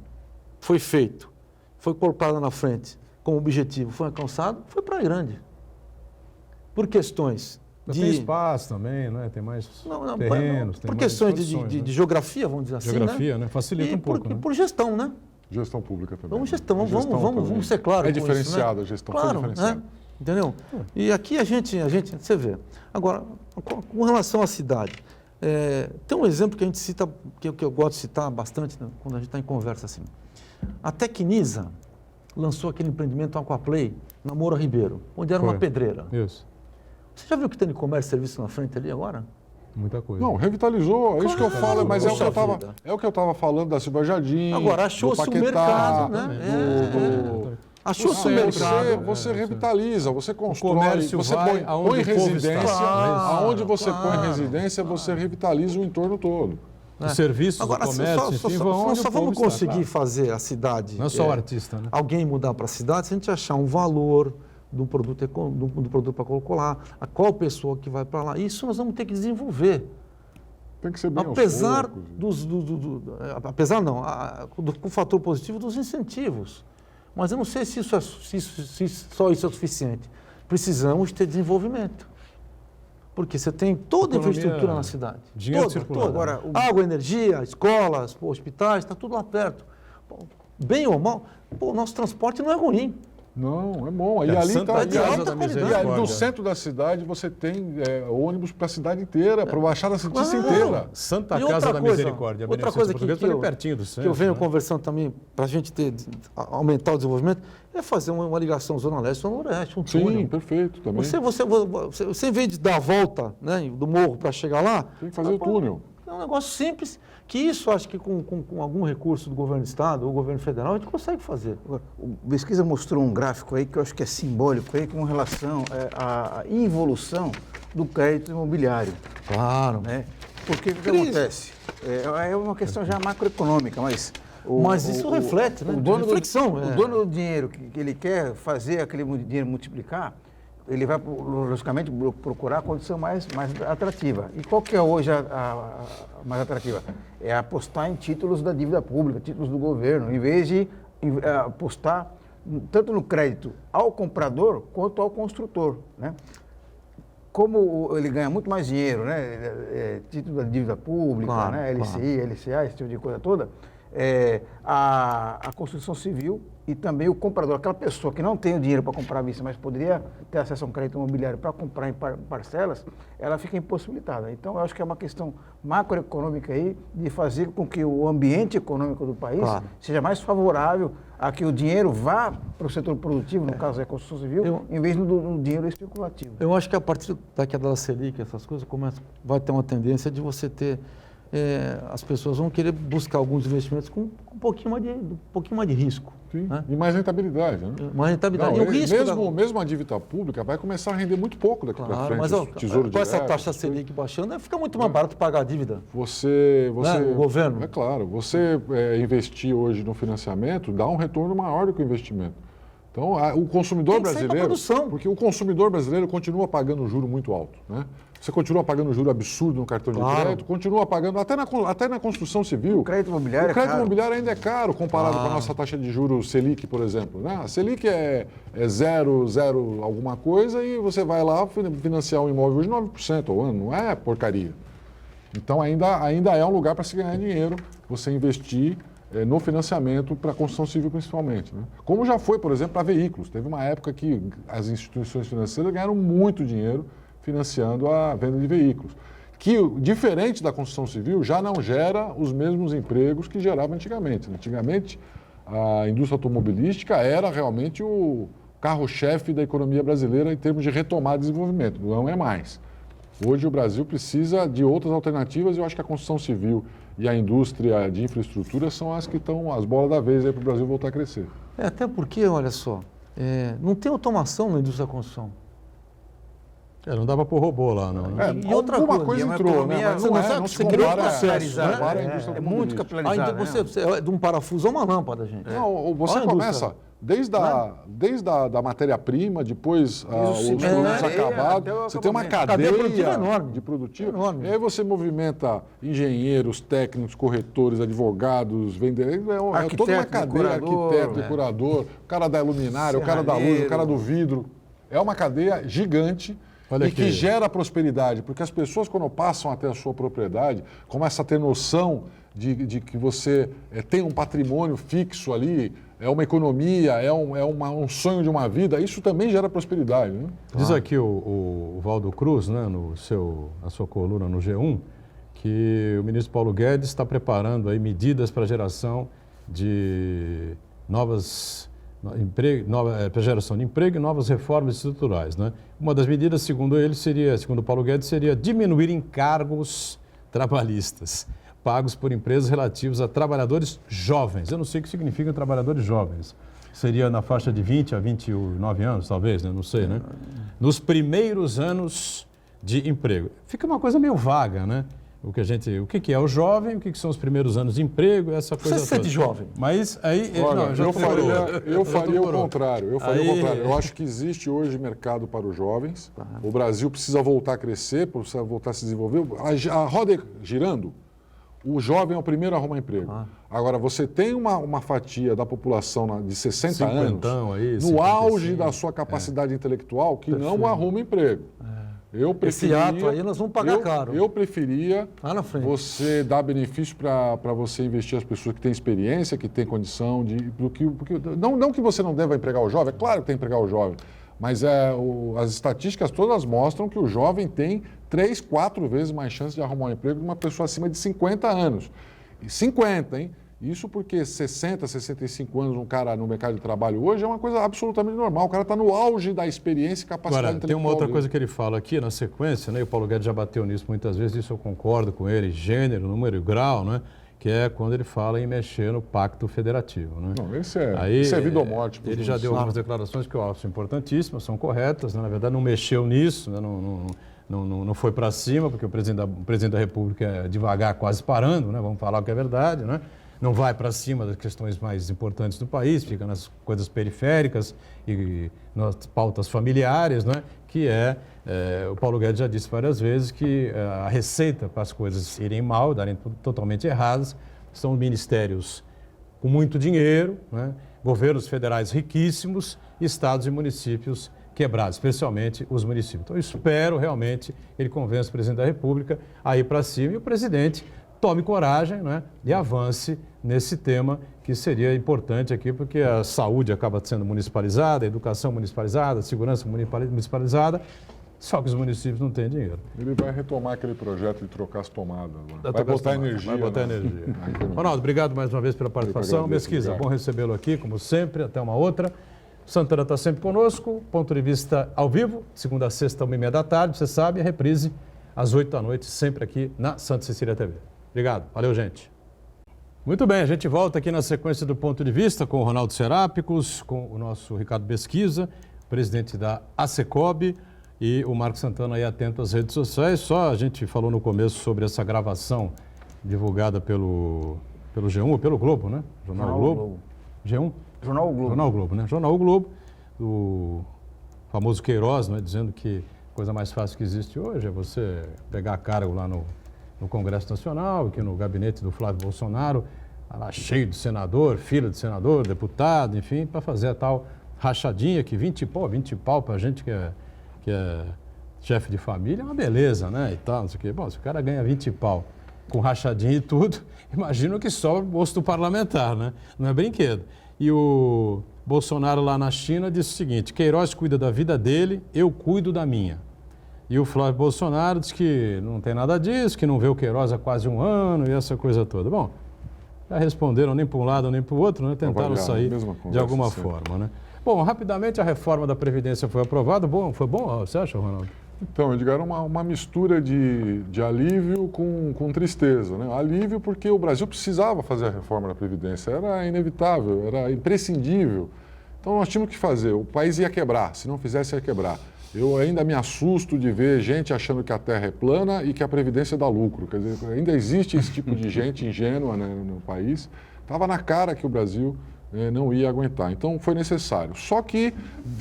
foi feito, foi colocada na frente como objetivo, foi alcançado, foi Praia Grande. Por questões de... Tem espaço também, né? Tem mais terrenos. Por questões de geografia, vamos dizer assim, geografia, né? Facilita um pouco, né? Por gestão, né? Gestão pública também. Vamos ser claros. É diferenciada, né? a gestão claro, foi diferenciada. Né? Entendeu? E aqui a gente, você vê. Agora, com relação à cidade, tem um exemplo que a gente cita, que eu gosto de citar bastante, né, quando a gente está em conversa assim. A Tecnisa lançou aquele empreendimento Aquaplay na Moura Ribeiro, onde era uma pedreira. Isso. Você já viu o que tem de comércio e serviço na frente ali agora? Muita coisa. Não, revitalizou, é isso que eu falo, mas é o que eu estava falando da Silva Jardim. Agora, achou-se um mercado, né? Achou-se um mercado. Você revitaliza, você constrói, comércio você põe residência. Aonde você põe residência, você revitaliza o entorno todo. Os serviços, agora, o comércio, nós só vamos conseguir fazer a cidade... Não é só o artista, né? Alguém mudar para a cidade se a gente achar um valor do produto para colocar, a qual pessoa que vai para lá. Isso nós vamos ter que desenvolver. Tem que ser bem apesar apesar não, do fator positivo dos incentivos. Mas eu não sei se só isso é suficiente. Precisamos ter desenvolvimento. Porque você tem toda a infraestrutura na cidade. Dinheiro circulando. Agora, água, energia, escolas, hospitais, está tudo lá perto. Bem ou mal, o nosso transporte não é ruim. Não, é bom. E ali está no centro da cidade você tem ônibus para a cidade inteira, para baixar a cidade inteira. Santa Casa da Misericórdia. Outra coisa que pertinho do centro, que eu venho conversando também para a gente aumentar o desenvolvimento é fazer uma ligação Zona Leste Zona Oeste, um túnel. Sim, perfeito também. Você em vez de dar a volta, né, do morro para chegar lá, tem que fazer o túnel. É um negócio simples, que isso acho que com algum recurso do governo do estado ou governo federal a gente consegue fazer. O Pesquisa mostrou um gráfico aí que eu acho que é simbólico aí com relação à evolução do crédito imobiliário. Claro. Né? Porque o que acontece? É uma questão já macroeconômica, mas... Mas isso reflete, né? O dono do dinheiro que ele quer fazer aquele dinheiro multiplicar, ele vai, logicamente, procurar a condição mais atrativa. E qual que é hoje a mais atrativa? É apostar em títulos da dívida pública, títulos do governo, em vez de apostar tanto no crédito ao comprador quanto ao construtor, né? Como ele ganha muito mais dinheiro, né? Título da dívida pública, claro, né? LCI, LCA, esse tipo de coisa toda, a construção civil e também o comprador, aquela pessoa que não tem o dinheiro para comprar à vista, mas poderia ter acesso a um crédito imobiliário para comprar em parcelas, ela fica impossibilitada. Então, eu acho que é uma questão macroeconômica aí de fazer com que o ambiente econômico do país seja mais favorável a que o dinheiro vá para o setor produtivo, no caso da construção civil, em vez do dinheiro especulativo. Eu acho que a partir da queda da Selic, essas coisas, vai ter uma tendência de você ter... as pessoas vão querer buscar alguns investimentos com um pouquinho mais de risco. Sim, né? E mais rentabilidade, né? Mais rentabilidade. Não, e o risco mesmo a dívida pública vai começar a render muito pouco daqui para frente. Mas Tesouro com essa taxa Selic baixando, fica muito mais barato pagar a dívida. O governo. É claro, você investir hoje no financiamento dá um retorno maior do que o investimento. Então, o consumidor Tem que sair pra brasileiro... produção. Porque o consumidor brasileiro continua pagando um juro muito alto, né? Você continua pagando um juro absurdo no cartão de crédito, continua pagando, até na construção civil. O crédito imobiliário O crédito é caro. imobiliário ainda é caro comparado com a nossa taxa de juros Selic, por exemplo, né? A Selic é 0, alguma coisa e você vai lá financiar um imóvel hoje 9% ao ano, não é porcaria. Então, ainda é um lugar para se ganhar dinheiro, você investir no financiamento para a construção civil principalmente, né? Como já foi, por exemplo, para veículos. Teve uma época que as instituições financeiras ganharam muito dinheiro financiando a venda de veículos, que, diferente da construção civil, já não gera os mesmos empregos que gerava antigamente. Antigamente, a indústria automobilística era realmente o carro-chefe da economia brasileira em termos de retomada e desenvolvimento, não é mais. Hoje o Brasil precisa de outras alternativas e eu acho que a construção civil e a indústria de infraestrutura são as que estão as bolas da vez para o Brasil voltar a crescer. Até porque, olha só, não tem automação na indústria da construção. Não dava por robô lá, não. Né? E outra alguma coisa, coisa entrou, né? Mas não se compara a indústria É muito automobilística. capitalizado. De um parafuso a uma lâmpada, gente. Não, você Olha a começa desde a matéria-prima, depois os cimento, produtos areia, acabados, até o você tem uma acabamento. cadeia Cadeia produtiva enorme. de produtivo. Enorme. E aí você movimenta engenheiros, técnicos, corretores, advogados, vendedores, é toda uma Arquiteto, cadeia, decorador, arquiteto, decorador, o cara da luminária, o cara da luz, o serralheiro. cara do vidro. É uma cadeia gigante. Olha E aqui. que gera prosperidade, porque as pessoas, quando passam até a sua propriedade, começam a ter noção de que você tem um patrimônio fixo ali, é uma economia, é um sonho de uma vida, isso também gera prosperidade. Né? Diz aqui o Valdo Cruz, né, na sua coluna no G1, que o ministro Paulo Guedes está preparando aí medidas para a geração de para geração de emprego e novas reformas estruturais, né? Uma das medidas, segundo Paulo Guedes, seria diminuir encargos trabalhistas pagos por empresas relativos a trabalhadores jovens. Eu não sei o que significa trabalhadores jovens. Seria na faixa de 20 a 29 anos, talvez, né? Não sei, né? Nos primeiros anos de emprego. Fica uma coisa meio vaga, né? O que é o jovem, o que são os primeiros anos de emprego, essa coisa Você se sente jovem. Mas aí... Olha, já eu procurou. faria o contrário. Aí- Eu acho que existe hoje mercado para os jovens. O Brasil precisa voltar a crescer, precisa voltar a se desenvolver. A roda girando, o jovem é o primeiro a arrumar emprego. Agora, você tem uma fatia da população de 60 anos, Cinquentão aí, no 55. auge da sua capacidade intelectual, que não arruma emprego. Eu Esse preferia, ato aí nós vamos pagar caro. Eu preferia Lá na frente. você dar benefício para você investir as pessoas que têm experiência, que têm condição de... Não que você não deva empregar o jovem, é claro que tem que empregar o jovem, mas as estatísticas todas mostram que o jovem tem 3, 4 vezes mais chance de arrumar um emprego que uma pessoa acima de 50 anos. E 50, hein? Isso porque 60, 65 anos um cara no mercado de trabalho hoje é uma coisa absolutamente normal. O cara está no auge da experiência e capacidade Agora, intelectual tem uma outra dele. coisa que ele fala aqui na sequência, né? E o Paulo Guedes já bateu nisso muitas vezes, isso eu concordo com ele, gênero, número e grau, né? Que é quando ele fala em mexer no pacto federativo, né? Não, isso é vida ou morte. Ele já deu algumas declarações que eu acho importantíssimas, são corretas, né? Na verdade não mexeu nisso, né? Não foi para cima, porque o presidente da República é devagar, quase parando, né? Vamos falar o que é verdade, né? Não vai para cima das questões mais importantes do país, fica nas coisas periféricas e nas pautas familiares, né? Que o Paulo Guedes já disse várias vezes que a receita para as coisas irem mal, darem totalmente erradas, são ministérios com muito dinheiro, né? Governos federais riquíssimos, estados e municípios quebrados, especialmente os municípios. Então, eu espero realmente que ele convença o presidente da República a ir para cima e o presidente tome coragem, né, e avance nesse tema que seria importante aqui, porque a saúde acaba sendo municipalizada, a educação municipalizada, a segurança municipalizada, só que os municípios não têm dinheiro. Ele vai retomar aquele projeto de trocar as tomadas. Lá. Vai botar energia. Vai botar né? energia. Na economia. Ronaldo, obrigado mais uma vez pela participação. agradeço, Mesquisa, obrigado. bom recebê-lo aqui, como sempre, até uma outra. Santana está sempre conosco, ponto de vista ao vivo, segunda a sexta, 1h30 da tarde, você sabe, a reprise às 8 da noite, sempre aqui na Santa Cecília TV. Obrigado, valeu gente. Muito bem, a gente volta aqui na sequência do Ponto de Vista com o Ronaldo Serápicos, com o nosso Ricardo Mesquisa, presidente da ASECOB, e o Marcos Santana aí atento às redes sociais. Só a gente falou no começo sobre essa gravação divulgada pelo G1 ou pelo Globo, né? Jornal Globo. G1? Jornal o Globo. Jornal Globo, né? Jornal O Globo, do famoso Queiroz, né, dizendo que a coisa mais fácil que existe hoje é você pegar cargo lá no Congresso Nacional, que no gabinete do Flávio Bolsonaro, lá cheio de senador, fila de senador, deputado, enfim, para fazer a tal rachadinha que 20 pau para a gente que é chefe de família é uma beleza, né, e tal, não sei o quê. Bom, se o cara ganha 20 pau com rachadinha e tudo, imagina que sobra o posto parlamentar, né? Não é brinquedo. E o Bolsonaro lá na China disse o seguinte: Queiroz cuida da vida dele, eu cuido da minha. E o Flávio Bolsonaro disse que não tem nada disso, que não vê o Queiroz há quase um ano e essa coisa toda. Bom, já responderam nem para um lado nem para o outro, né? Tentaram sair de alguma forma, né? Bom, rapidamente a reforma da Previdência foi aprovada. Bom, foi bom, você acha, Ronaldo? Então, Edgar, era uma mistura de alívio com tristeza, né? Alívio porque o Brasil precisava fazer a reforma da Previdência, era inevitável, era imprescindível. Então, nós tínhamos que fazer, o país ia quebrar, se não fizesse ia quebrar. Eu ainda me assusto de ver gente achando que a Terra é plana e que a Previdência dá lucro. Quer dizer, ainda existe esse tipo de gente ingênua, né, no país. Estava na cara que o Brasil não ia aguentar. Então, foi necessário. Só que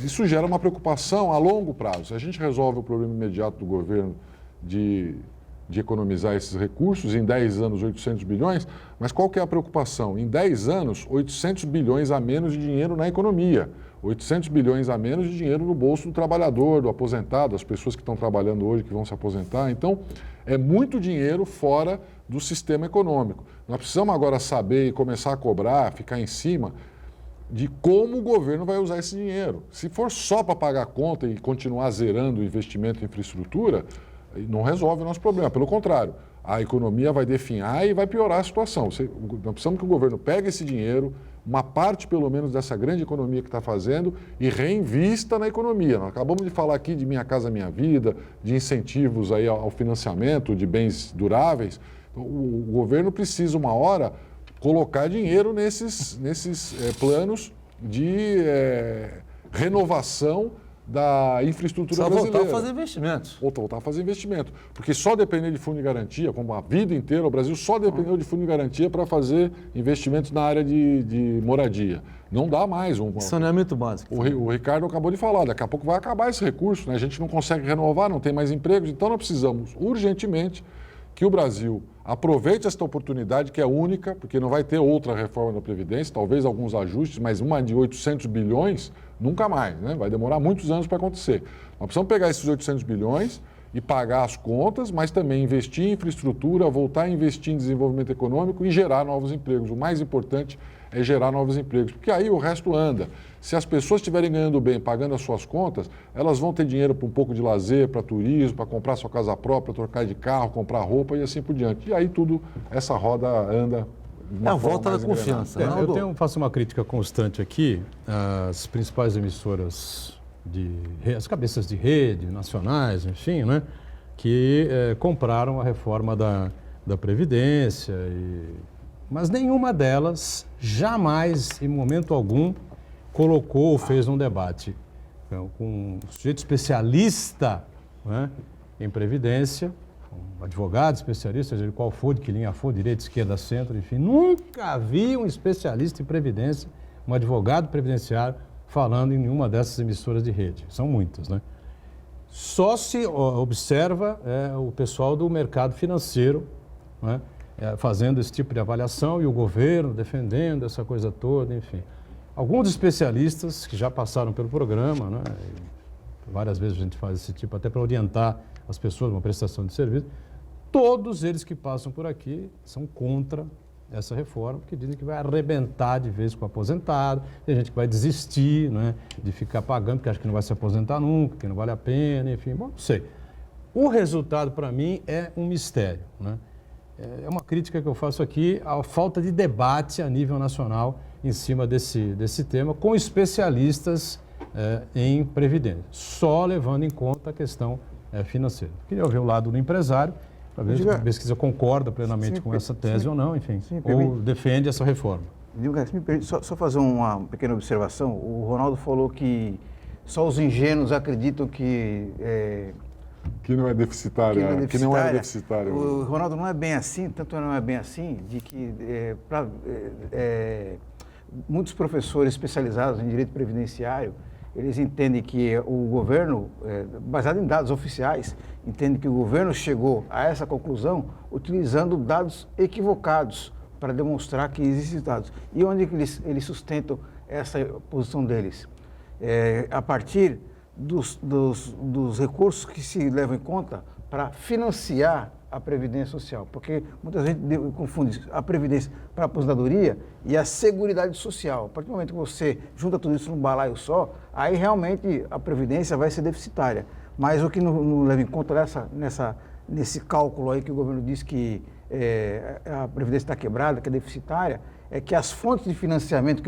isso gera uma preocupação a longo prazo. Se a gente resolve o problema imediato do governo de economizar esses recursos, em 10 anos, 800 bilhões, mas qual que é a preocupação? Em 10 anos, 800 bilhões a menos de dinheiro na economia. 800 bilhões a menos de dinheiro no bolso do trabalhador, do aposentado, das pessoas que estão trabalhando hoje, que vão se aposentar. Então, é muito dinheiro fora do sistema econômico. Nós precisamos agora saber e começar a cobrar, ficar em cima de como o governo vai usar esse dinheiro. Se for só para pagar a conta e continuar zerando o investimento em infraestrutura, não resolve o nosso problema. Pelo contrário, a economia vai definhar e vai piorar a situação. Nós precisamos que o governo pegue esse dinheiro, uma parte pelo menos dessa grande economia que está fazendo, e reinvista na economia. Nós acabamos de falar aqui de Minha Casa Minha Vida, de incentivos aí ao financiamento de bens duráveis. O governo precisa, uma hora, colocar dinheiro nesses planos de renovação da infraestrutura brasileira. Voltar a fazer investimentos. Voltar a fazer investimento. Porque só depender de fundo de garantia, como a vida inteira, o Brasil só dependeu de fundo de garantia para fazer investimentos na área de moradia. Não dá mais. Saneamento básico. O Ricardo acabou de falar, daqui a pouco vai acabar esse recurso, né? A gente não consegue renovar, não tem mais empregos, então nós precisamos urgentemente que o Brasil aproveite esta oportunidade, que é única, porque não vai ter outra reforma da Previdência, talvez alguns ajustes, mas uma de 800 bilhões, nunca mais, né? Vai demorar muitos anos para acontecer. Nós precisamos pegar esses 800 bilhões e pagar as contas, mas também investir em infraestrutura, voltar a investir em desenvolvimento econômico e gerar novos empregos. O mais importante é gerar novos empregos, porque aí o resto anda. Se as pessoas estiverem ganhando bem, pagando as suas contas, elas vão ter dinheiro para um pouco de lazer, para turismo, para comprar sua casa própria, trocar de carro, comprar roupa e assim por diante. E aí tudo, essa roda anda. É a volta da confiança. Eu faço uma crítica constante aqui às principais emissoras, as cabeças de rede, nacionais, enfim, né, que compraram a reforma da Previdência. Mas nenhuma delas jamais, em momento algum, colocou ou fez um debate com um sujeito especialista, né, em Previdência, um advogado especialista, seja qual for, de que linha for, direita, esquerda, centro, enfim. Nunca vi um especialista em Previdência, um advogado previdenciário, falando em nenhuma dessas emissoras de rede. São muitas, né? Só se observa o pessoal do mercado financeiro, né, fazendo esse tipo de avaliação e o governo defendendo essa coisa toda, enfim. Alguns especialistas que já passaram pelo programa, né, várias vezes a gente faz esse tipo, até para orientar as pessoas numa prestação de serviço, todos eles que passam por aqui são contra essa reforma, porque dizem que vai arrebentar de vez com o aposentado, tem gente que vai desistir, né, de ficar pagando, porque acha que não vai se aposentar nunca, que não vale a pena, enfim, bom, não sei. O resultado, para mim, é um mistério, né? É uma crítica que eu faço aqui à falta de debate a nível nacional em cima desse tema, com especialistas em Previdência, só levando em conta a questão financeira. Queria ouvir o lado do empresário, para ver se a pesquisa concorda plenamente com essa tese ou não, enfim, ou defende essa reforma. Só fazer uma pequena observação. O Ronaldo falou que só os ingênuos acreditam que não é deficitária. Que não é deficitária. O Ronaldo não é bem assim, tanto não é bem assim, de que muitos professores especializados em direito previdenciário, eles entendem que o governo, baseado em dados oficiais, entende que o governo chegou a essa conclusão utilizando dados equivocados para demonstrar que existem dados. E onde que eles sustentam essa posição deles? A partir dos recursos que se levam em conta para financiar a Previdência Social, porque muita gente confunde a Previdência para a aposentadoria e a Seguridade Social. A partir do momento que você junta tudo isso num balaio só, aí realmente a Previdência vai ser deficitária. Mas o que não leva em conta nesse cálculo aí que o governo diz que a Previdência está quebrada, que é deficitária, é que as fontes de financiamento,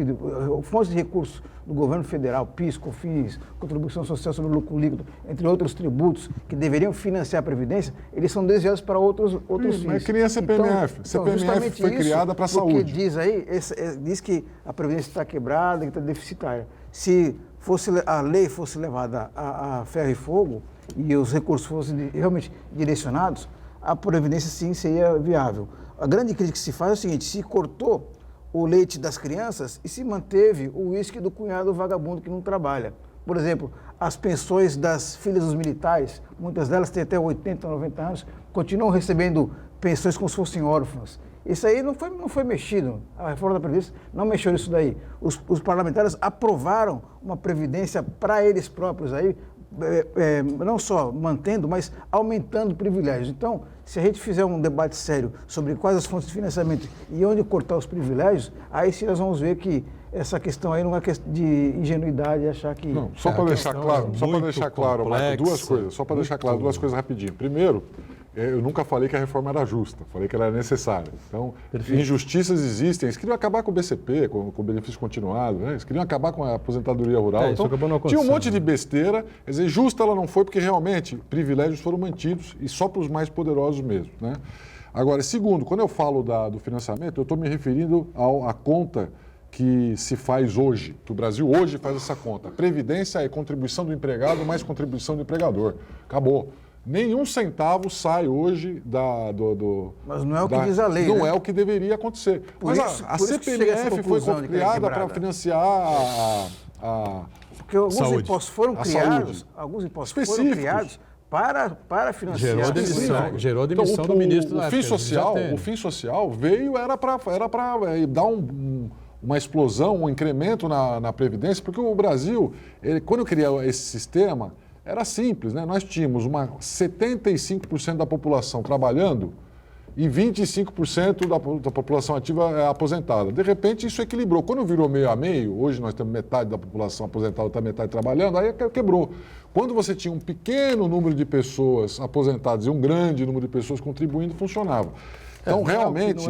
fontes de recursos do governo federal, PIS, COFINS, Contribuição Social sobre o Lucro Líquido, entre outros tributos que deveriam financiar a Previdência, eles são desviados para outros fins. Mas cria a CPMF. CPMF foi criada para a saúde. O que diz aí, diz que a Previdência está quebrada, que está deficitária. Se a lei fosse levada a ferro e fogo e os recursos fossem realmente direcionados, a Previdência sim seria viável. A grande crítica que se faz é o seguinte: se cortou o leite das crianças e se manteve o uísque do cunhado vagabundo que não trabalha. Por exemplo, as pensões das filhas dos militares, muitas delas têm até 80, 90 anos, continuam recebendo pensões como se fossem órfãs. Isso aí não foi mexido, a reforma da Previdência não mexeu nisso daí. Os parlamentares aprovaram uma Previdência para eles próprios aí, não só mantendo, mas aumentando privilégios. Então, se a gente fizer um debate sério sobre quais as fontes de financiamento e onde cortar os privilégios, aí sim nós vamos ver que essa questão aí não é questão de ingenuidade, achar que... Não, só para deixar claro, Marco, duas coisas. Só para deixar claro, duas coisas rapidinho. Primeiro, eu nunca falei que a reforma era justa, falei que ela era necessária. Então, injustiças existem. Eles queriam acabar com o BCP, com o benefício continuado, né? Eles queriam acabar com a aposentadoria rural. Então, tinha um monte de besteira. Quer dizer, justa ela não foi porque realmente privilégios foram mantidos e só para os mais poderosos mesmo, né? Agora, segundo, quando eu falo do financiamento, eu estou me referindo à conta que se faz hoje, que o Brasil hoje faz essa conta. Previdência é contribuição do empregado mais contribuição do empregador. Acabou. Nenhum centavo sai hoje Mas não é o que diz a lei, Não né? é o que deveria acontecer. Mas a CPMF foi criada para financiar Porque alguns impostos foram criados, para financiar. Gerou demissão do ministro da época. O fim social veio, era para dar uma explosão, um incremento na Previdência, porque o Brasil, quando eu criei esse sistema, era simples, né? Nós tínhamos 75% da população trabalhando e 25% da população ativa aposentada. De repente, isso equilibrou. Quando virou meio a meio, hoje nós temos metade da população aposentada, outra metade trabalhando, aí quebrou. Quando você tinha um pequeno número de pessoas aposentadas e um grande número de pessoas contribuindo, funcionava. Então, realmente,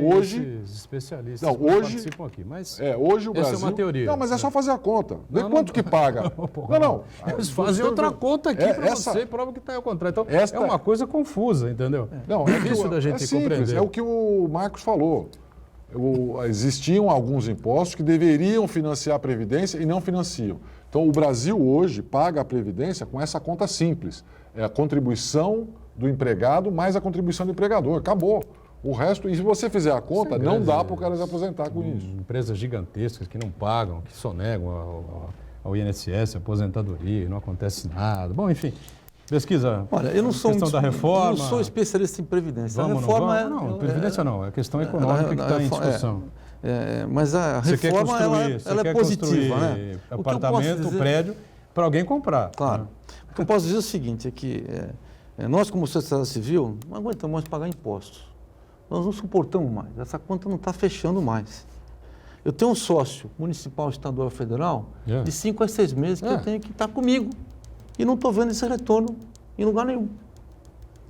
hoje... Esses especialistas que participam aqui, mas hoje o Brasil... Essa é uma teoria. Não, mas é só fazer a conta. Vê quanto que paga. Não. Eles fazem outra conta aqui para você e prova que está ao contrário. Então, é uma coisa confusa, entendeu? Não, é difícil da gente compreender. É o que o Marcos falou. Existiam alguns impostos que deveriam financiar a Previdência e não financiam. Então, o Brasil hoje paga a Previdência com essa conta simples. É a contribuição do empregado mais a contribuição do empregador. Acabou. O resto, e se você fizer a conta, não dá para o cara se aposentar com isso. Empresas gigantescas que não pagam, que sonegam ao INSS, a aposentadoria, não acontece nada. Bom, enfim, pesquisa. Olha, eu não sou questão da reforma. Eu não sou especialista em Previdência. Não, Previdência não, é a questão econômica que está em discussão. Mas a reforma ela é positiva, né? Apartamento, prédio, para alguém comprar. Claro. O que eu posso dizer é o seguinte, é que nós, como sociedade civil, não aguentamos mais pagar impostos. Nós não suportamos mais. Essa conta não está fechando mais. Eu tenho um sócio municipal, estadual, federal, de 5 a 6 meses que eu tenho que estar comigo. E não estou vendo esse retorno em lugar nenhum.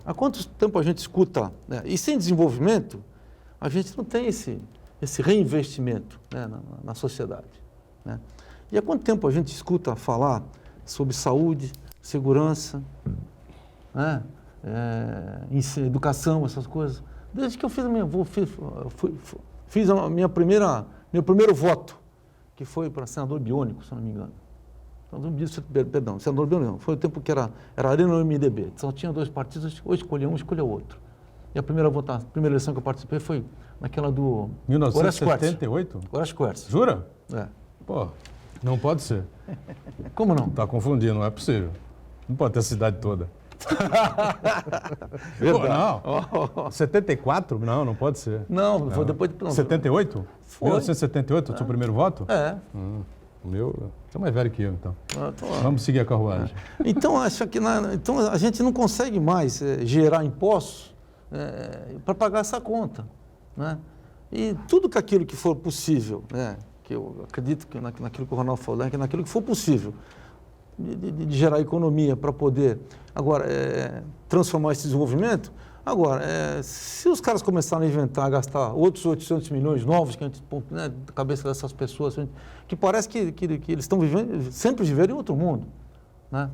Há quanto tempo a gente escuta, né? E sem desenvolvimento, a gente não tem esse reinvestimento, né, na sociedade, né? E há quanto tempo a gente escuta falar sobre saúde, segurança, né, educação, essas coisas? Desde que eu fiz meu primeiro voto, que foi para senador biônico, se eu não me engano. Senador biônico, foi o tempo que era Arena ou MDB. Só tinha 2 partidos, ou escolhia um, escolhia outro. E a primeira eleição que eu participei foi naquela do... 1978? Horácio Quercia. Jura? É. Pô. Não pode ser. Como não? Está confundindo, não é possível. Não pode ter a cidade toda. Pô, não. 74? Não, não pode ser. Não, foi depois de... 78? Foi. 1978, o seu primeiro voto? É. O meu... Você é mais velho que eu, então. Então, Vamos seguir a carruagem. Então, acho que então a gente não consegue mais gerar impostos para pagar essa conta, né? E tudo aquilo que for possível, né? Que eu acredito que naquilo que o Ronaldo falou, que naquilo que for possível de gerar economia para poder, agora, transformar esse desenvolvimento. Agora, se os caras começarem a inventar, gastar outros 800 milhões novos, que a gente põe na cabeça dessas pessoas, que parece que eles estão vivendo, sempre viveram em outro mundo, né?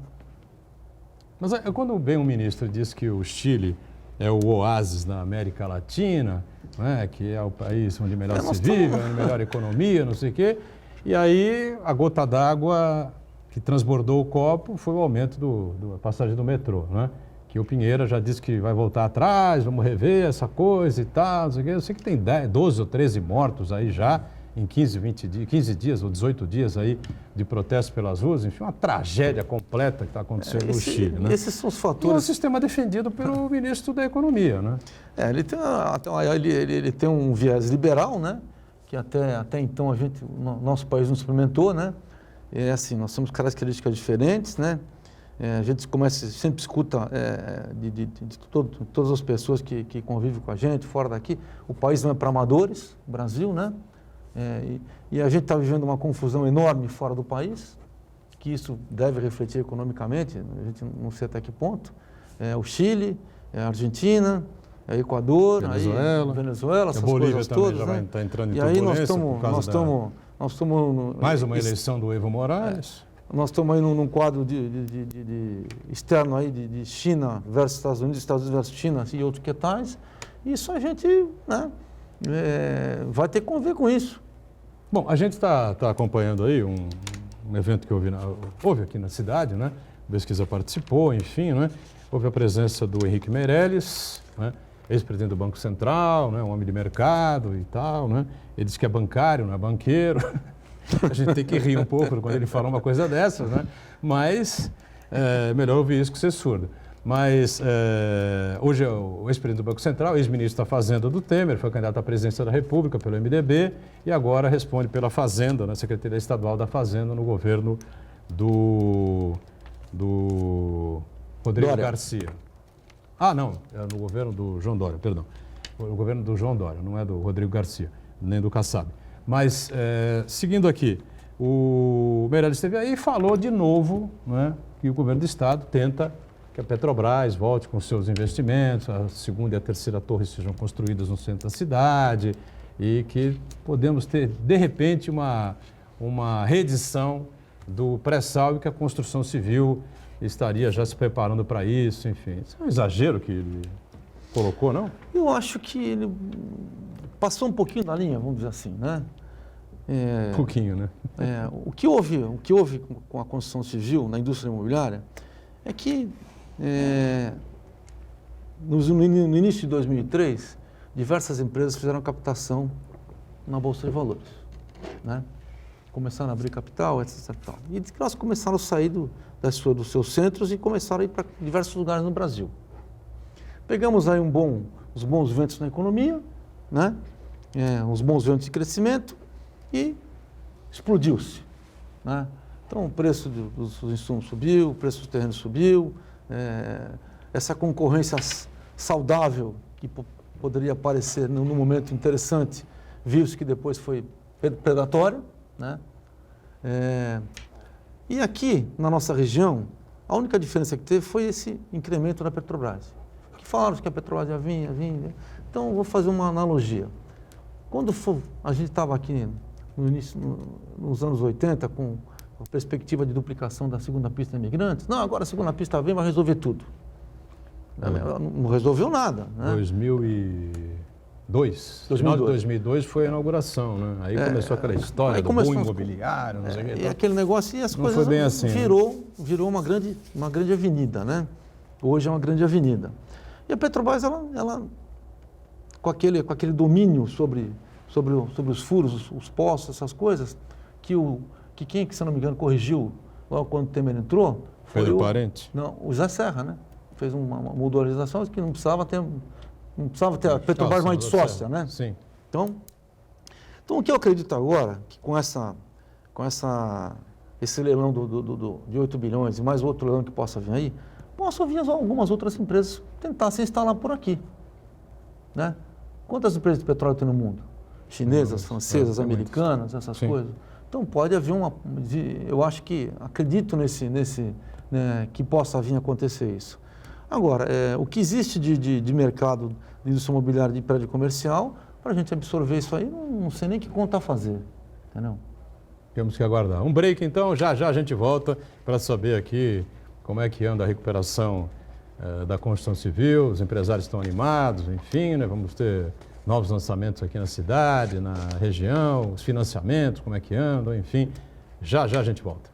Mas quando vem um ministro e diz que o Chile é o oásis na América Latina, né, que é o país onde melhor se vive, onde melhor economia, não sei o quê, e aí a gota d'água que transbordou o copo foi o aumento da passagem do metrô, né? Que o Pinheira já disse que vai voltar atrás, vamos rever essa coisa e tal, não sei o quê. Eu sei que tem 12 ou 13 mortos aí já, em 15 dias ou 18 dias aí de protesto pelas ruas, enfim, uma tragédia completa que está acontecendo no Chile, né? Esses são os E fatores... um sistema defendido pelo ministro da Economia, né? Ele tem um viés liberal, né? Que até então nosso país não experimentou, né? É assim, nós temos características diferentes, né? A gente sempre escuta de todas as pessoas que convivem com a gente, fora daqui, o país não é para amadores, o Brasil, né? E a gente está vivendo uma confusão enorme fora do país, que isso deve refletir economicamente, a gente não sei até que ponto. O Chile, a Argentina, Equador, Venezuela, essas Bolívia coisas também todas, já né? vai entrando em E aí nós estamos mais uma eleição do Evo Morales. Nós estamos aí num quadro externo aí de China versus Estados Unidos versus China e outros que tais. E isso a gente, né, vai ter que conviver com isso. Bom, a gente está acompanhando aí um evento que houve aqui na cidade, né? A Pesquisa participou, enfim, né? Houve a presença do Henrique Meirelles, né? Ex-presidente do Banco Central, né? Um homem de mercado e tal, né? Ele disse que é bancário, não é banqueiro. A gente tem que rir um pouco quando ele fala uma coisa dessas, né? Mas melhor ouvir isso que ser surdo. Mas hoje é o ex-presidente do Banco Central, ex-ministro da Fazenda do Temer, foi candidato à presidência da República pelo MDB e agora responde pela Fazenda, na Secretaria Estadual da Fazenda, no governo do Rodrigo Garcia. Ah, não, é no governo do João Dória, perdão. O governo do João Dória, não é do Rodrigo Garcia, nem do Kassab. Mas, seguindo aqui, o Meirelles esteve aí e falou de novo, né, que o governo do Estado tenta que a Petrobras volte com seus investimentos, a segunda e a terceira torre sejam construídas no centro da cidade e que podemos ter, de repente, uma reedição do pré-sal e que a construção civil estaria já se preparando para isso, enfim. Isso é um exagero que ele colocou, não? Eu acho que ele passou um pouquinho da linha, vamos dizer assim, né? Um pouquinho, né? O que houve com a construção civil na indústria imobiliária é que no início de 2003, diversas empresas fizeram captação na Bolsa de Valores, né? Começaram a abrir capital, etc. E elas começaram a sair dos seus centros e começaram a ir para diversos lugares no Brasil. Pegamos aí os bons ventos na economia, né? Os bons ventos de crescimento e explodiu-se, né? Então o preço dos insumos subiu, o preço dos terrenos subiu, essa concorrência saudável que poderia parecer num momento interessante, viu-se que depois foi predatória, né? E aqui na nossa região, a única diferença que teve foi esse incremento da Petrobras. Que falaram que a Petrobras já vinha. Então, eu vou fazer uma analogia. Quando a gente estava aqui no início, nos anos 80, com a perspectiva de duplicação da segunda pista de imigrantes, não, agora a segunda pista vem, vai resolver tudo. Não resolveu nada, né? 2002. Final de 2002 foi a inauguração, né? Aí começou aquela história do boom imobiliário, não sei o que. E aquele negócio, e as não coisas foi bem assim, virou uma grande avenida, né? Hoje é uma grande avenida. E a Petrobras, ela com aquele domínio sobre os furos, os poços, essas coisas, que que quem, se não me engano, corrigiu logo quando o Temer entrou, foi Pedro Parente? Não, o José Serra, né? Fez uma modularização que não precisava ter a Petrobras mais de sócia, né? Sim. Então, o que eu acredito agora, que com esse leilão de 8 bilhões e mais outro leilão que possa vir aí, possa vir algumas outras empresas tentar se instalar por aqui, né? Quantas empresas de petróleo tem no mundo? Chinesas, francesas, americanas, essas coisas. Então pode haver eu acho que, acredito né, que possa vir a acontecer isso. Agora, o que existe de mercado de indústria imobiliária de prédio comercial, para a gente absorver isso aí, não sei nem que conta fazer, entendeu? Temos que aguardar. Um break então, já a gente volta para saber aqui como é que anda a recuperação da construção civil, os empresários estão animados, enfim, né? Vamos ter novos lançamentos aqui na cidade, na região, os financiamentos, como é que andam, enfim. Já a gente volta.